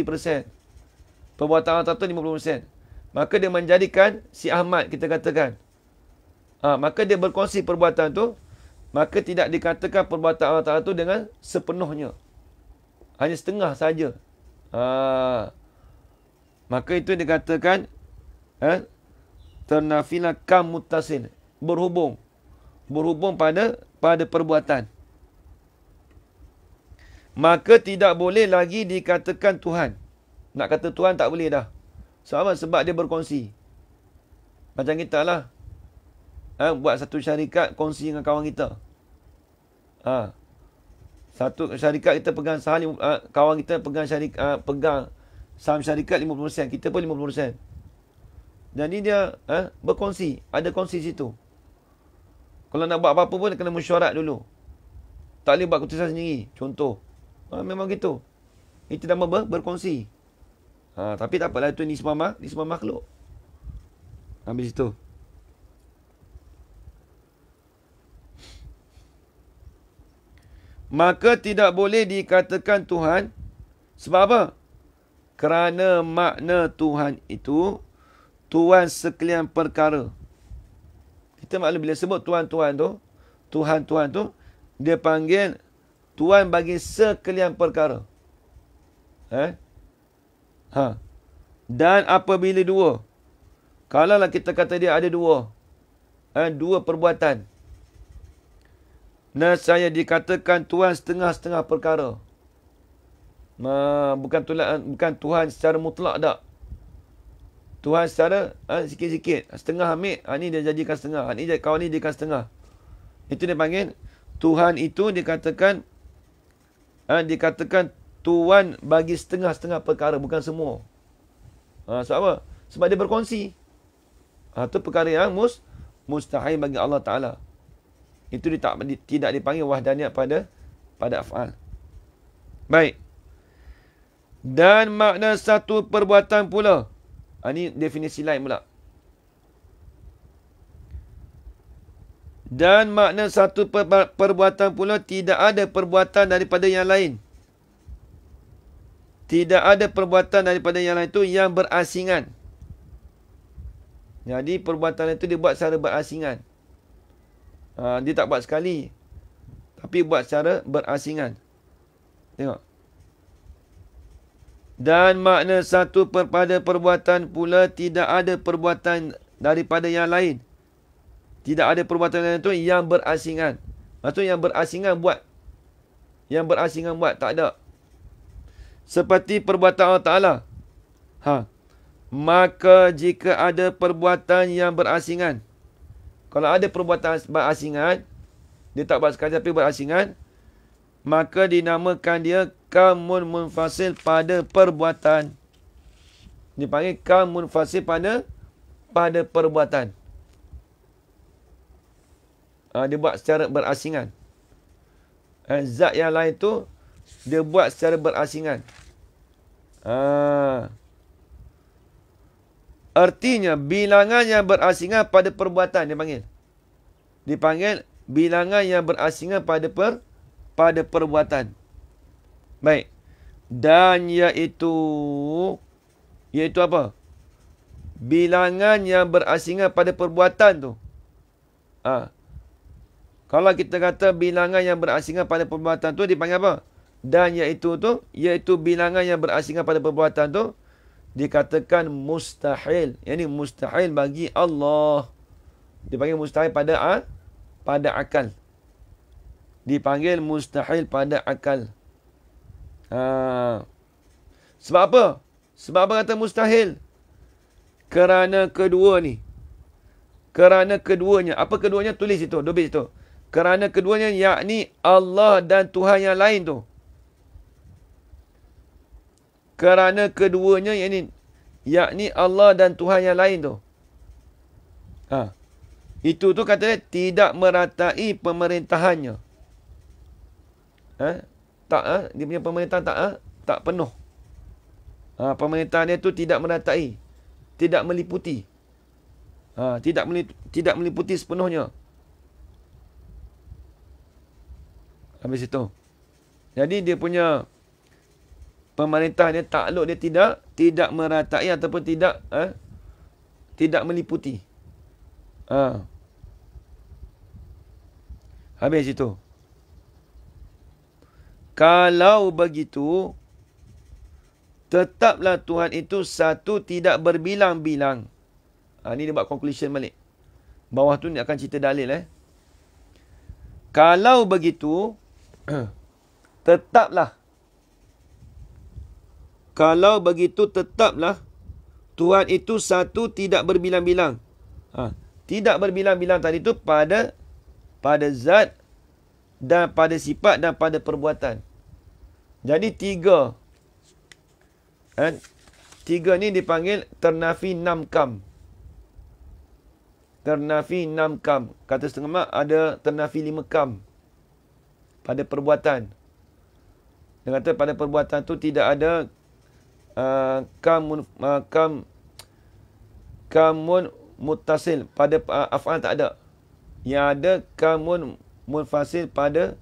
[SPEAKER 1] Perbuatan Allah Ta'ala itu 50%. Maka dia menjadikan si Ahmad kita katakan. Maka dia berkongsi perbuatan tu. Maka tidak dikatakan perbuatan Allah Ta'ala itu dengan sepenuhnya. Hanya setengah saja. Maka itu dikatakan ternafilah kam muttasil. Berhubung pada perbuatan. Maka tidak boleh lagi dikatakan Tuhan. Nak kata Tuhan tak boleh dah. Sebab dia berkongsi. Macam kita lah. Buat satu syarikat kongsi dengan kawan kita. Satu syarikat kita pegang saham, kawan kita pegang saham syarikat 50%, kita pun 50%. Jadi dia berkongsi, ada kongsi situ. Kalau nak buat apa-apa pun kena mesyuarat dulu. Tak boleh buat keputusan sendiri. Contoh. Memang gitu. Itu nama berkongsi. Tapi tak apalah, itu ni semua makhluk. Habis itu. Maka tidak boleh dikatakan Tuhan. Sebab apa? Kerana makna Tuhan itu Tuhan sekalian perkara. Kita maklum bila sebut Tuhan-Tuhan tu, Tuhan-Tuhan tu, dia panggil Tuhan bagi sekalian perkara. Dan apabila dua, Kalaulah kita kata dia ada dua perbuatan. Nescaya dikatakan Tuhan setengah-setengah perkara. Bukan Tuhan secara mutlak tak. Tuhan secara sikit-sikit. Setengah ambil, ni dia jadikan setengah. Kawan ni jadikan setengah. Itu dia panggil Tuhan itu dikatakan Tuhan bagi setengah-setengah perkara, bukan semua. Sebab apa? Sebab dia berkongsi. Itu perkara yang mustahil bagi Allah Ta'ala. Itu tidak dipanggil wahdaniyat pada af'al. Baik. Dan makna satu perbuatan pula. Ini definisi lain pula. Dan makna satu perbuatan pula tidak ada perbuatan daripada yang lain. Tidak ada perbuatan daripada yang lain itu yang berasingan. Jadi perbuatan itu dibuat secara berasingan. Dia tak buat sekali. Tapi buat secara berasingan. Tengok. Dan makna satu pada perbuatan pula tidak ada perbuatan daripada yang lain. Tidak ada perbuatan lain itu yang berasingan. Maksudnya yang berasingan buat. Yang berasingan buat. Tak ada. Seperti perbuatan Allah Ta'ala. Maka jika ada perbuatan yang berasingan. Kalau ada perbuatan berasingan. Dia tak buat sekali tapi berasingan. Maka dinamakan dia kamun munfasil pada perbuatan. Dipanggil kamun munfasil pada perbuatan. Dia buat secara berasingan. Zat yang lain tu dia buat secara berasingan. Artinya bilangan yang berasingan pada perbuatan dia panggil. Dipanggil bilangan yang berasingan pada perbuatan. Baik. Dan iaitu apa? Bilangan yang berasingan pada perbuatan tu. Kalau kita kata bilangan yang berasingan pada perbuatan tu dipanggil apa? Dan iaitu bilangan yang berasingan pada perbuatan tu dikatakan mustahil. Yang ini mustahil bagi Allah. Dipanggil mustahil pada akal. Dipanggil mustahil pada akal. Sebab apa? Sebab apa kata mustahil? Kerana keduanya. Apa keduanya? Tulis itu. Dobis itu. Kerana keduanya yakni Allah dan Tuhan yang lain tu. Kerana keduanya yakni Allah dan Tuhan yang lain tu. Itu tu katanya tidak meratai pemerintahannya. Dia punya pemerintahan tak penuh. Pemerintahan dia tu tidak meratai. Tidak meliputi. Tidak meliputi sepenuhnya. Habis itu. Jadi dia punya pemerintah dia, takluk dia tidak meratai ataupun tidak meliputi. Habis itu. Kalau begitu, tetaplah Tuhan itu satu tidak berbilang-bilang. Ini dia buat conclusion balik. Bawah tu ni akan cerita dalil. Kalau begitu, tetaplah. Kalau begitu, tetaplah Tuhan itu satu tidak berbilang-bilang. Tidak berbilang-bilang tadi itu pada zat dan pada sifat dan pada perbuatan. Jadi tiga. Tiga ni dipanggil ternafi 6 kam. Ternafi 6 kam. Kata setengah mak ada ternafi 5 kam. Pada perbuatan. Dia kata pada perbuatan tu tidak ada kamun muttasil. Pada af'al tak ada. Yang ada kamun munfasil pada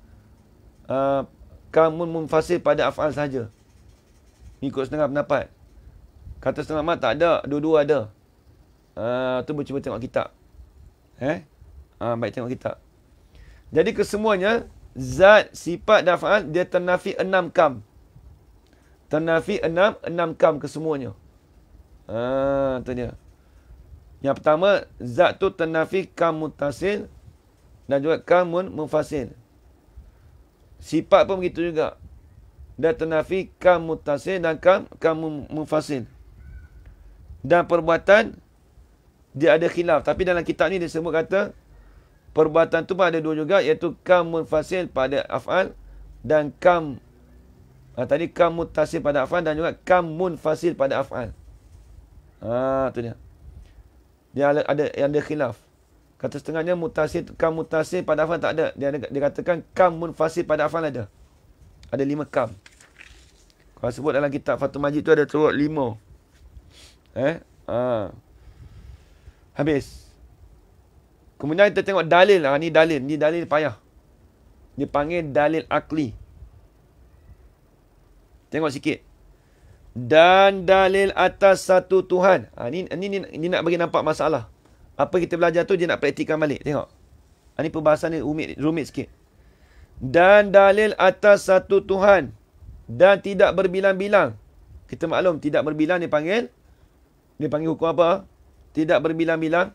[SPEAKER 1] kamun munfasil pada af'al sahaja. Ikut setengah pendapat. Kata setengah mak tak ada, dua-dua ada. Tu cuba tengok kitab. Baik tengok kitab. Jadi kesemuanya zat, sifat dan af'al dia ternafi 6 kam. Ternafi 6 kam kesemuanya. Tu dia. Yang pertama, zat tu ternafi kam muttasil dan juga kam munfasil. Sifat pun begitu juga. Dia ternafi kam muttasil dan kam munfasil. Dan perbuatan dia ada khilaf. Tapi dalam kitab ni dia sebut kata perbuatan tu pun ada dua juga, iaitu kam munfasil pada af'al dan kam tadi kam muttasil pada af'al dan juga kam munfasil pada af'al. Tu dia. Dia ada khilaf. Kata setengahnya mutasil, kam mutasil pada af'al tak ada. Dia katakan kam munfasil pada af'al ada. Ada 5 kam. Kalau sebut dalam kitab Fathul Majid tu ada sebut 5. Habis. Kemudian kita tengok dalil. Ni dalil. Ni dalil payah. Dipanggil dalil akli. Tengok sikit. Dan dalil atas satu Tuhan. Ni nak bagi nampak masalah. Apa kita belajar tu dia nak praktikkan balik. Tengok. Ni perbahasan ni rumit sikit. Dan dalil atas satu Tuhan. Dan tidak berbilang-bilang. Kita maklum tidak berbilang dia panggil hukum apa? Tidak berbilang-bilang.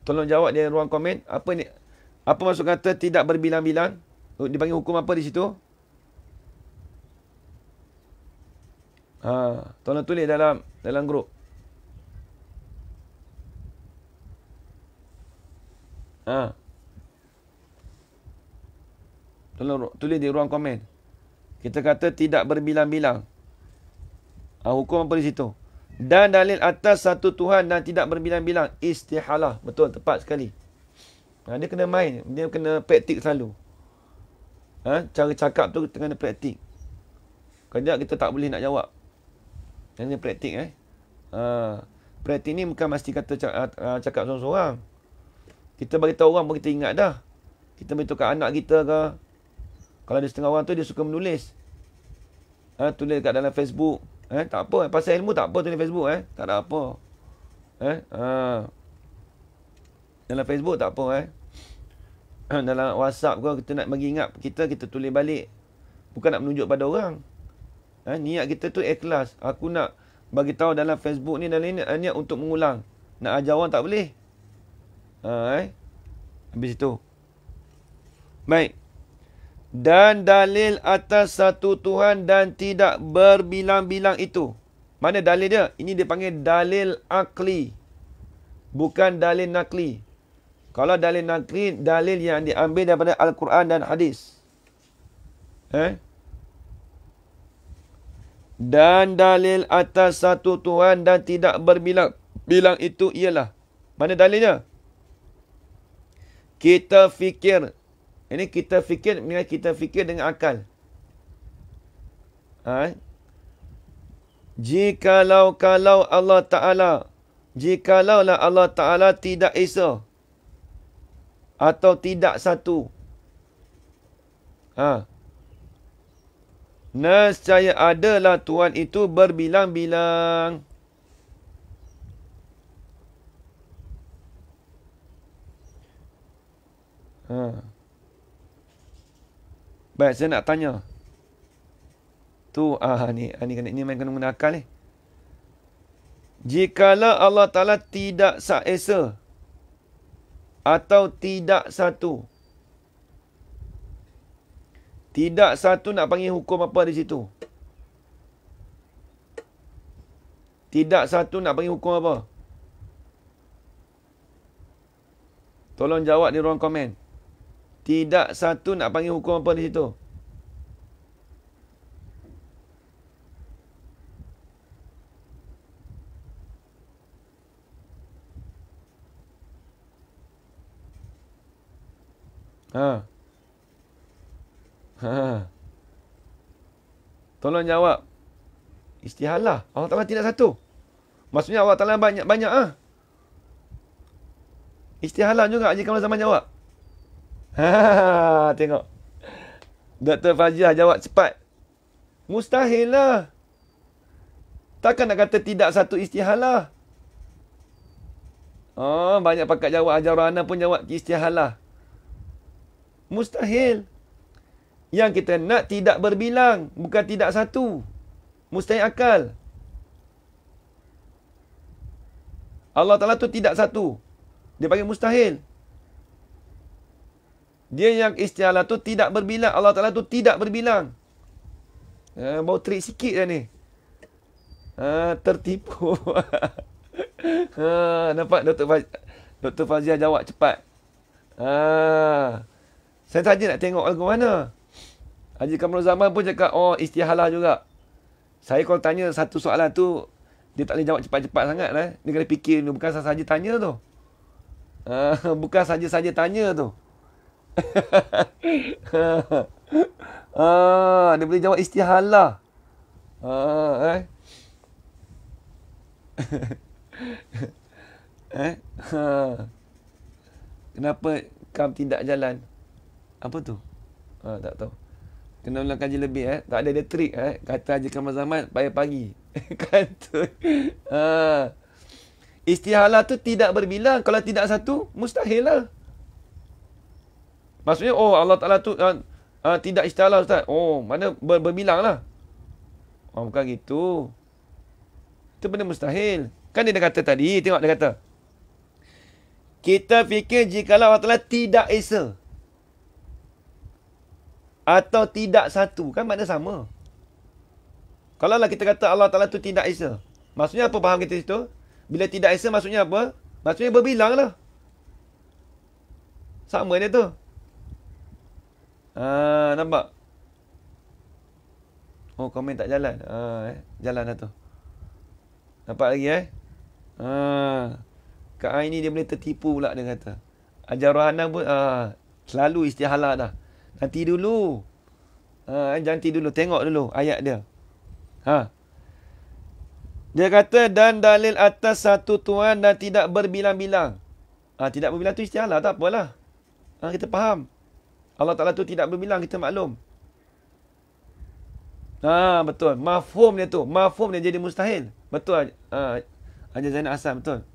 [SPEAKER 1] Tolong jawab di ruang komen. Apa ni? Apa maksud kata tidak berbilang-bilang? Dipanggil hukum apa di situ? Tolong tulis dalam grup. Tolong tulis di ruang komen. Kita kata tidak berbilang-bilang. Hukum apa di situ? Dan dalil atas satu Tuhan dan tidak berbilang-bilang. Istihalah. Betul, tepat sekali. Dia kena main. Dia kena praktik selalu. Cara cakap tu kena praktik. Kejap kita tak boleh nak jawab. Kena praktik. Praktik ni bukan mesti kata cakap seorang-seorang. Kita beritahu orang pun kita ingat dah. Kita beritahu kat anak kita ke. Kalau ada setengah orang tu dia suka menulis. Tulis kat dalam Facebook. Tak apa. Pasal ilmu tak apa tulis Facebook. Tak ada apa. Dalam Facebook tak apa. Dalam WhatsApp ke kita nak bagi ingat kita tulis balik. Bukan nak menunjuk pada orang. Niat kita tu ikhlas. Aku nak bagi tahu dalam Facebook ni dalam ni niat untuk mengulang. Nak ajar orang tak boleh. Habis itu. Baik. Dan dalil atas satu Tuhan dan tidak berbilang-bilang itu. Mana dalil dia? Ini dipanggil dalil akli. Bukan dalil nakli. Kalau dalil nakli, dalil yang diambil daripada Al-Quran dan hadis. Dan dalil atas satu Tuhan dan tidak berbilang-bilang itu ialah. Mana dalilnya? Kita fikir. Ini kita fikir dengan akal. Jikalau Allah Ta'ala. Jikalaulah Allah Ta'ala tidak esa. Atau tidak satu. Nescaya adalah Tuhan itu berbilang-bilang. Baik, saya nak tanya. Ni main kena guna akal ni. Jikalau Allah Ta'ala tidak esa atau tidak satu. Tidak satu nak panggil hukum apa di situ? Tidak satu nak panggil hukum apa? Tolong jawab di ruang komen. Tidak satu nak panggil hukum apa di situ? Tolong jawab. Istihalah. Allah Ta'ala tidak satu. Maksudnya Allah Ta'ala banyak. Istihalah juga jika zaman jawab. Tengok. Dr. Fajiah jawab cepat. Mustahil lah. Takkan nak kata tidak satu istihalah. Banyak pakat jawab. Ajar Ana pun jawab istihalah. Mustahil. Yang kita nak tidak berbilang. Bukan tidak satu. Mustahil akal. Allah Ta'ala tu tidak satu. Dia panggil mustahil. Dia yang isti'alah tu tidak berbilang. Allah Ta'ala tu tidak berbilang. Baru trik sikit dah ni. Tertipu. Nampak Dr. Fazia jawab cepat. Saya saja nak tengok lagu mana. Haji Kamrul Zaman pun cakap, oh istihalah juga. Saya kalau tanya satu soalan tu, dia tak boleh jawab cepat-cepat sangat lah. Dia kena fikir, bukan sahaja tanya tu. Bukan saja-saja tanya tu. Dia boleh jawab istihalah. Kenapa kam tidak jalan? Apa tu? Tak tahu. Kena ulang kaji lebih. Tak ada dia trik. Kata Haji Kamal Zaman pagi-pagi. Kata. Istihalah tu tidak berbilang. Kalau tidak satu, mustahil lah. Maksudnya, oh Allah Ta'ala tu tidak istihalah Ustaz. Oh, mana berbilang lah. Bukan gitu. Itu benda mustahil. Kan dia dah kata tadi. Tengok dia kata. Kita fikir jikalau Allah Ta'ala tidak esa. Atau tidak satu. Kan makna sama. Kalau lah kita kata Allah Ta'ala tu tidak esa. Maksudnya apa faham kita situ? Bila tidak esa maksudnya apa? Maksudnya berbilang lah. Sama dia tu. Nampak? Oh, komen tak jalan. Jalan dah tu. Nampak lagi Kak Ai ni dia boleh tertipu pula dia kata. Ajar Rohanan pun selalu istihalah dah. Nanti dulu. Nanti dulu. Tengok dulu ayat dia. Dia kata, dan dalil atas satu Tuhan dan tidak berbilang-bilang. Tidak berbilang tu istihalah. Tak apalah. Kita faham. Allah Ta'ala tu tidak berbilang. Kita maklum. Betul. Mafhum dia tu. Mafhum dia jadi mustahil. Betul. Haji Zainal Hasan. Betul.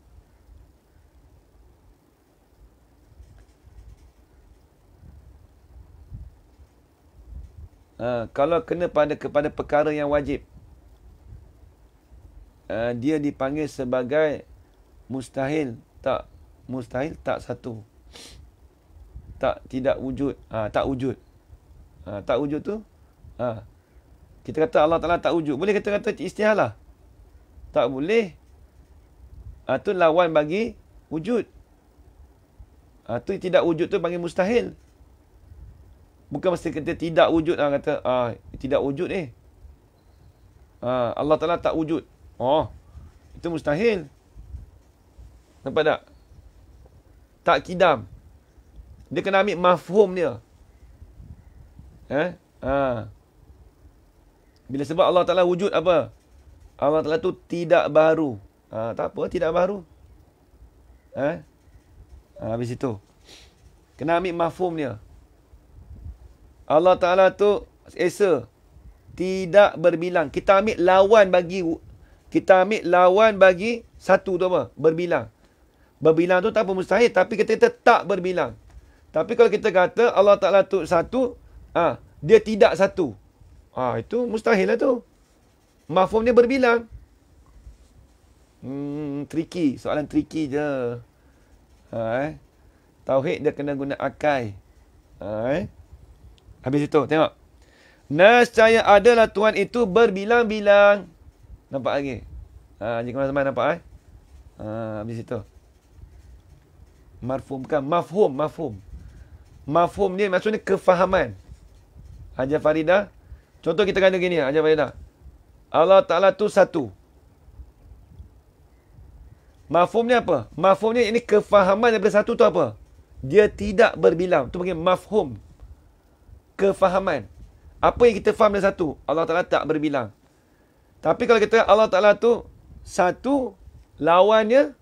[SPEAKER 1] Kalau kena kepada perkara yang wajib, dia dipanggil sebagai mustahil tak satu, tidak wujud, tak wujud. Tak wujud tu kita kata Allah Ta'ala tak wujud, boleh kita kata istihalah? Tak boleh. Tu lawan bagi wujud. Tu tidak wujud tu panggil mustahil. Bukan mesti kita tidak wujud. Kata, tidak wujud Allah Ta'ala tak wujud. Itu mustahil. Nampak tak? Tak kidam. Dia kena ambil mafhum dia. Bila sebab Allah Ta'ala wujud apa? Allah Ta'ala tu tidak baru. Tak apa, tidak baru. Habis itu. Kena ambil mafhum dia. Allah Ta'ala tu esa. Tidak berbilang. Kita ambil lawan bagi satu tu apa? Berbilang. Berbilang tu tak apa mustahil. Tapi kita tak berbilang. Tapi kalau kita kata Allah Ta'ala tu satu, dia tidak satu. Itu mustahil lah tu. Mafhum dia berbilang. Tricky. Soalan tricky je. Tauhid dia kena guna akal. Habis itu, tengok. Nescaya adalah Tuhan itu berbilang-bilang. Nampak lagi? Jika zaman nampak habis itu. Marfum kan? Mafhum. Mafhum ni maksudnya kefahaman. Hajar Faridah. Contoh kita kata gini, Hajar Faridah. Allah Ta'ala tu satu. Mafhum ni apa? Mafhum ni ini kefahaman daripada satu tu apa? Dia tidak berbilang. Tu panggil mafhum. Kefahaman. Apa yang kita faham dari satu? Allah Ta'ala tak berbilang. Tapi kalau kita Allah Ta'ala tu satu, lawannya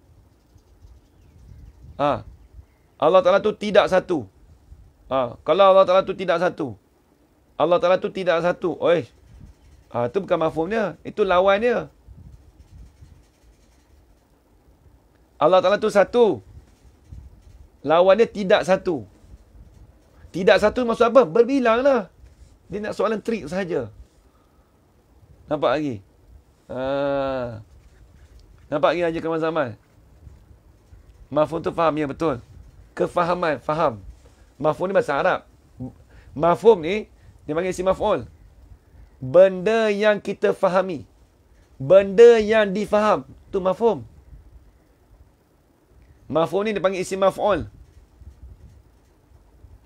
[SPEAKER 1] Allah Ta'ala tu tidak satu. Kalau Allah Ta'ala tu tidak satu, Allah Ta'ala tu tidak satu. Itu bukan mafhumnya. Itu lawannya. Allah Ta'ala tu satu, lawannya tidak satu. Tidak satu maksud apa? Berbilang lah. Dia nak soalan trik sahaja. Nampak lagi? Nampak lagi Haji Kamal Zaman? Mafhum tu faham, ya betul. Kefahaman, faham. Mafhum ni bahasa Arab. Mafhum ni, dia panggil isim maf'ul. Benda yang kita fahami. Benda yang difaham. Tu mafhum. Mafhum ni dia panggil isim maf'ul.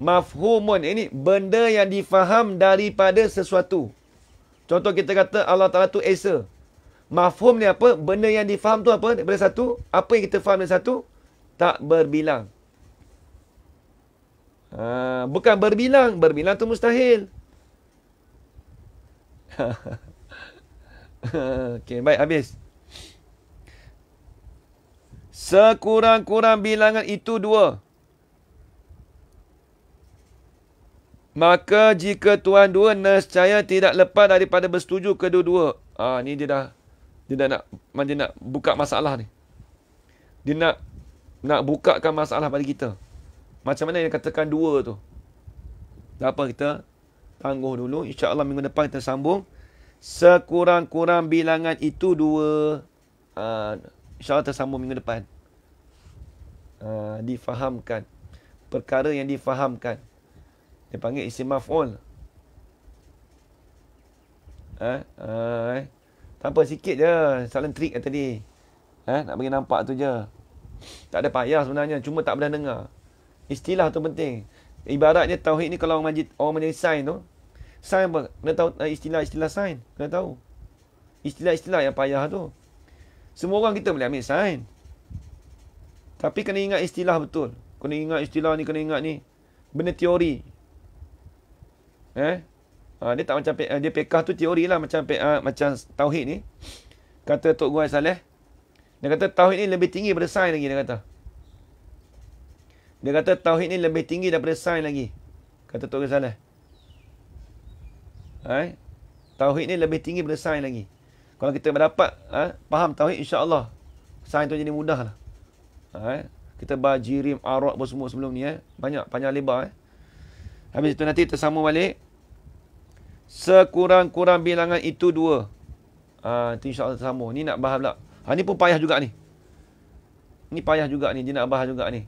[SPEAKER 1] Mafhumun ini benda yang difaham daripada sesuatu. Contoh kita kata Allah Ta'ala tu Esa. Mafhum ni apa? Benda yang difaham tu apa? Daripada satu. Apa yang kita faham dari satu? Tak berbilang. Bukan berbilang. Berbilang tu mustahil. Okey, baik, habis. Sekurang-kurang bilangan itu 2. Maka jika tuan dua nescaya tidak lepas daripada bersetuju kedua-dua. Ni dia nak buka masalah ni. Dia nak bukakan masalah pada kita. Macam mana dia katakan 2 tu? Tak apa, kita tangguh dulu. InsyaAllah minggu depan kita sambung. Sekurang-kurang bilangan itu 2. InsyaAllah kita sambung minggu depan. Difahamkan. Perkara yang difahamkan. Dia panggil isim maf'ul. Tak apa, sikit je. Salah trik tadi. Nak bagi nampak tu je. Tak ada payah sebenarnya. Cuma tak pernah dengar. Istilah tu penting. Ibaratnya tauhid ni kalau orang majlis sains tu. Sains apa? Kena tahu istilah-istilah sains. Kena tahu. Istilah-istilah yang payah tu. Semua orang kita boleh ambil sains. Tapi kena ingat istilah betul. Kena ingat istilah ni, kena ingat ni. Benda teori. Dia tak macam dia fiqh tu teori lah macam tauhid ni. Kata Tok Guru Saleh, dia kata tauhid ni lebih tinggi daripada sains lagi, dia kata tauhid ni lebih tinggi daripada sains lagi. Kata Tok Guru Saleh. Tauhid ni lebih tinggi daripada sains lagi. Kalau kita berdapat faham tauhid, insya-Allah sains tu jadi mudah lah. Kita bajirim arak semua sebelum ni banyak panjang lebar. Habis itu nanti tersambung balik. Sekurang-kurang bilangan itu 2. Itu insya-Allah tersambung. Ni nak bahas pula. Ni pun payah juga ni. Ni payah juga ni. Dia nak bahas juga ni.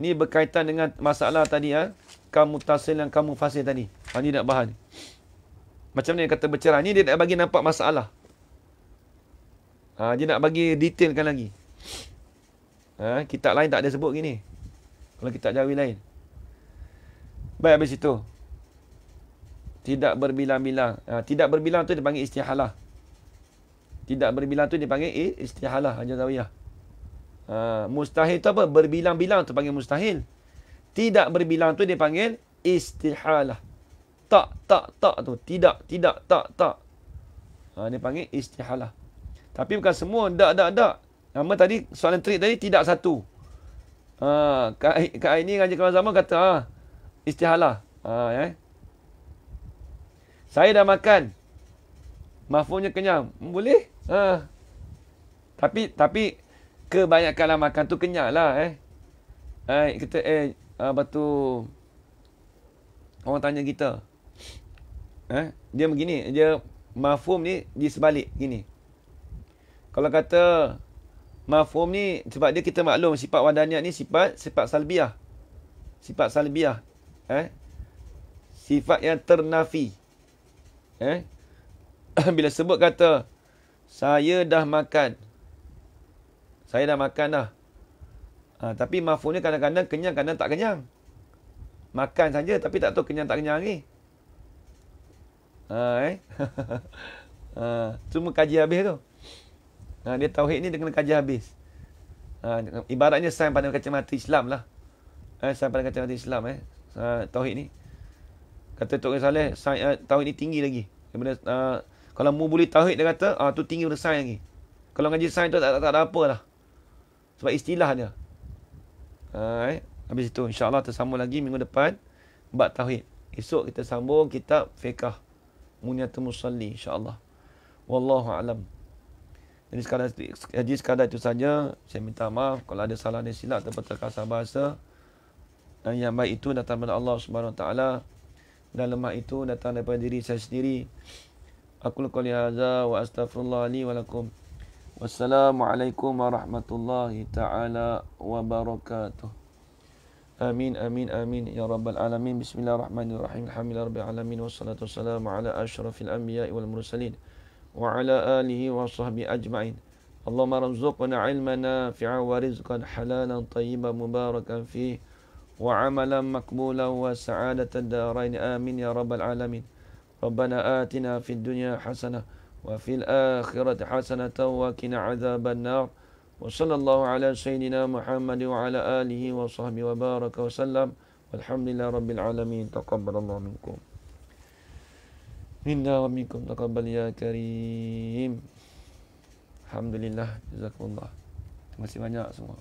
[SPEAKER 1] Ni berkaitan dengan masalah tadi. Kamu tasil yang kamu fasih tadi. Ni nak bahas ni. Macam ni dia kata bercerai. Ni dia nak bagi nampak masalah. Dia nak bagi detailkan lagi. Kitab lain tak ada sebut gini. Kalau kitab Jawi lain. Baik, habis itu. Tidak berbilang-bilang. Tidak berbilang tu dipanggil istihalah. Tidak berbilang tu dipanggil istihalah. Hajazawiyah. Mustahil tu apa? Berbilang-bilang tu panggil mustahil. Tidak berbilang tu dipanggil istihalah. Tak tu. Tidak, tak. Dia panggil istihalah. Tapi bukan semua. Tak. Nama tadi, soalan trik tadi, tidak satu. Kak Aini Raja Kawan Zaman kata, istihalah. Saya dah makan. Mafhumnya kenyang. Boleh? Tapi kebanyakanlah makan tu kenyang lah. Kita apa tu? Orang tanya kita. Dia begini, dia mafhum ni di sebalik gini. Kalau kata mafhum ni sebab dia kita maklum sifat wadaniyah ni sifat salbiah. Sifat salbiah. Sifat yang ternafi. Bila sebut kata saya dah makan. Saya dah makan dah. Tapi mafhum ni kadang-kadang kenyang, kadang tak kenyang. Makan saja tapi tak tahu kenyang tak kenyang lagi. Cuma kaji habis tu. Dia tauhid ni dia kena kaji habis. Ibaratnya sains pada kacamata Islam lah. Sains pada kacamata Islam. Tauhid ni. Kata Tok Saleh, tauhid ni tinggi lagi. Kalau mu boleh tauhid dia kata, tu tinggi daripada sains lagi. Kalau ngaji sains tu tak ada apa lah. Sebab istilah dia. Habis itu insya-Allah tersambung lagi minggu depan bab tauhid. Esok kita sambung kitab fiqh Munyatul Musalli insya-Allah. Wallahu a'lam. Jadi sekadar itu saja. Saya minta maaf kalau ada salah dan silap atau terkasar bahasa. Dan yang baik itu datang daripada Allah Subhanahu Wa Taala. Dan lemah itu datang daripada diri saya sendiri. Aku qouli hadza wa astaghfirullah li wa lakum. Wassalamualaikum warahmatullahi ta'ala wabarakatuh. Amin, amin, amin. Ya Rabbal Alamin. Bismillahirrahmanirrahim. Alhamdulillah Rabbil Alamin. Wassalatu wassalamu ala ashrafil anbiya wal mursalin. Wa ala alihi wa sahbihi ajma'in. Allahumma rzuqna ilman nafi'a wa rizqan halalan tayyiban mubarakan fih. Wa amalan makbulan wa sa'adatan darain. Amin ya Rabbal Alamin. Rabbana atina fid dunya hasanah. وفي الآخرة حسنة وقنا عذاب النار وصلى الله على سيدنا محمد وعلى آله وصحبه وبارك وسلم والحمد لله رب العالمين تقبل الله منكم منا ومنكم تقبل يا كريم الحمد لله جزاكم الله. Terima kasih banyak semua.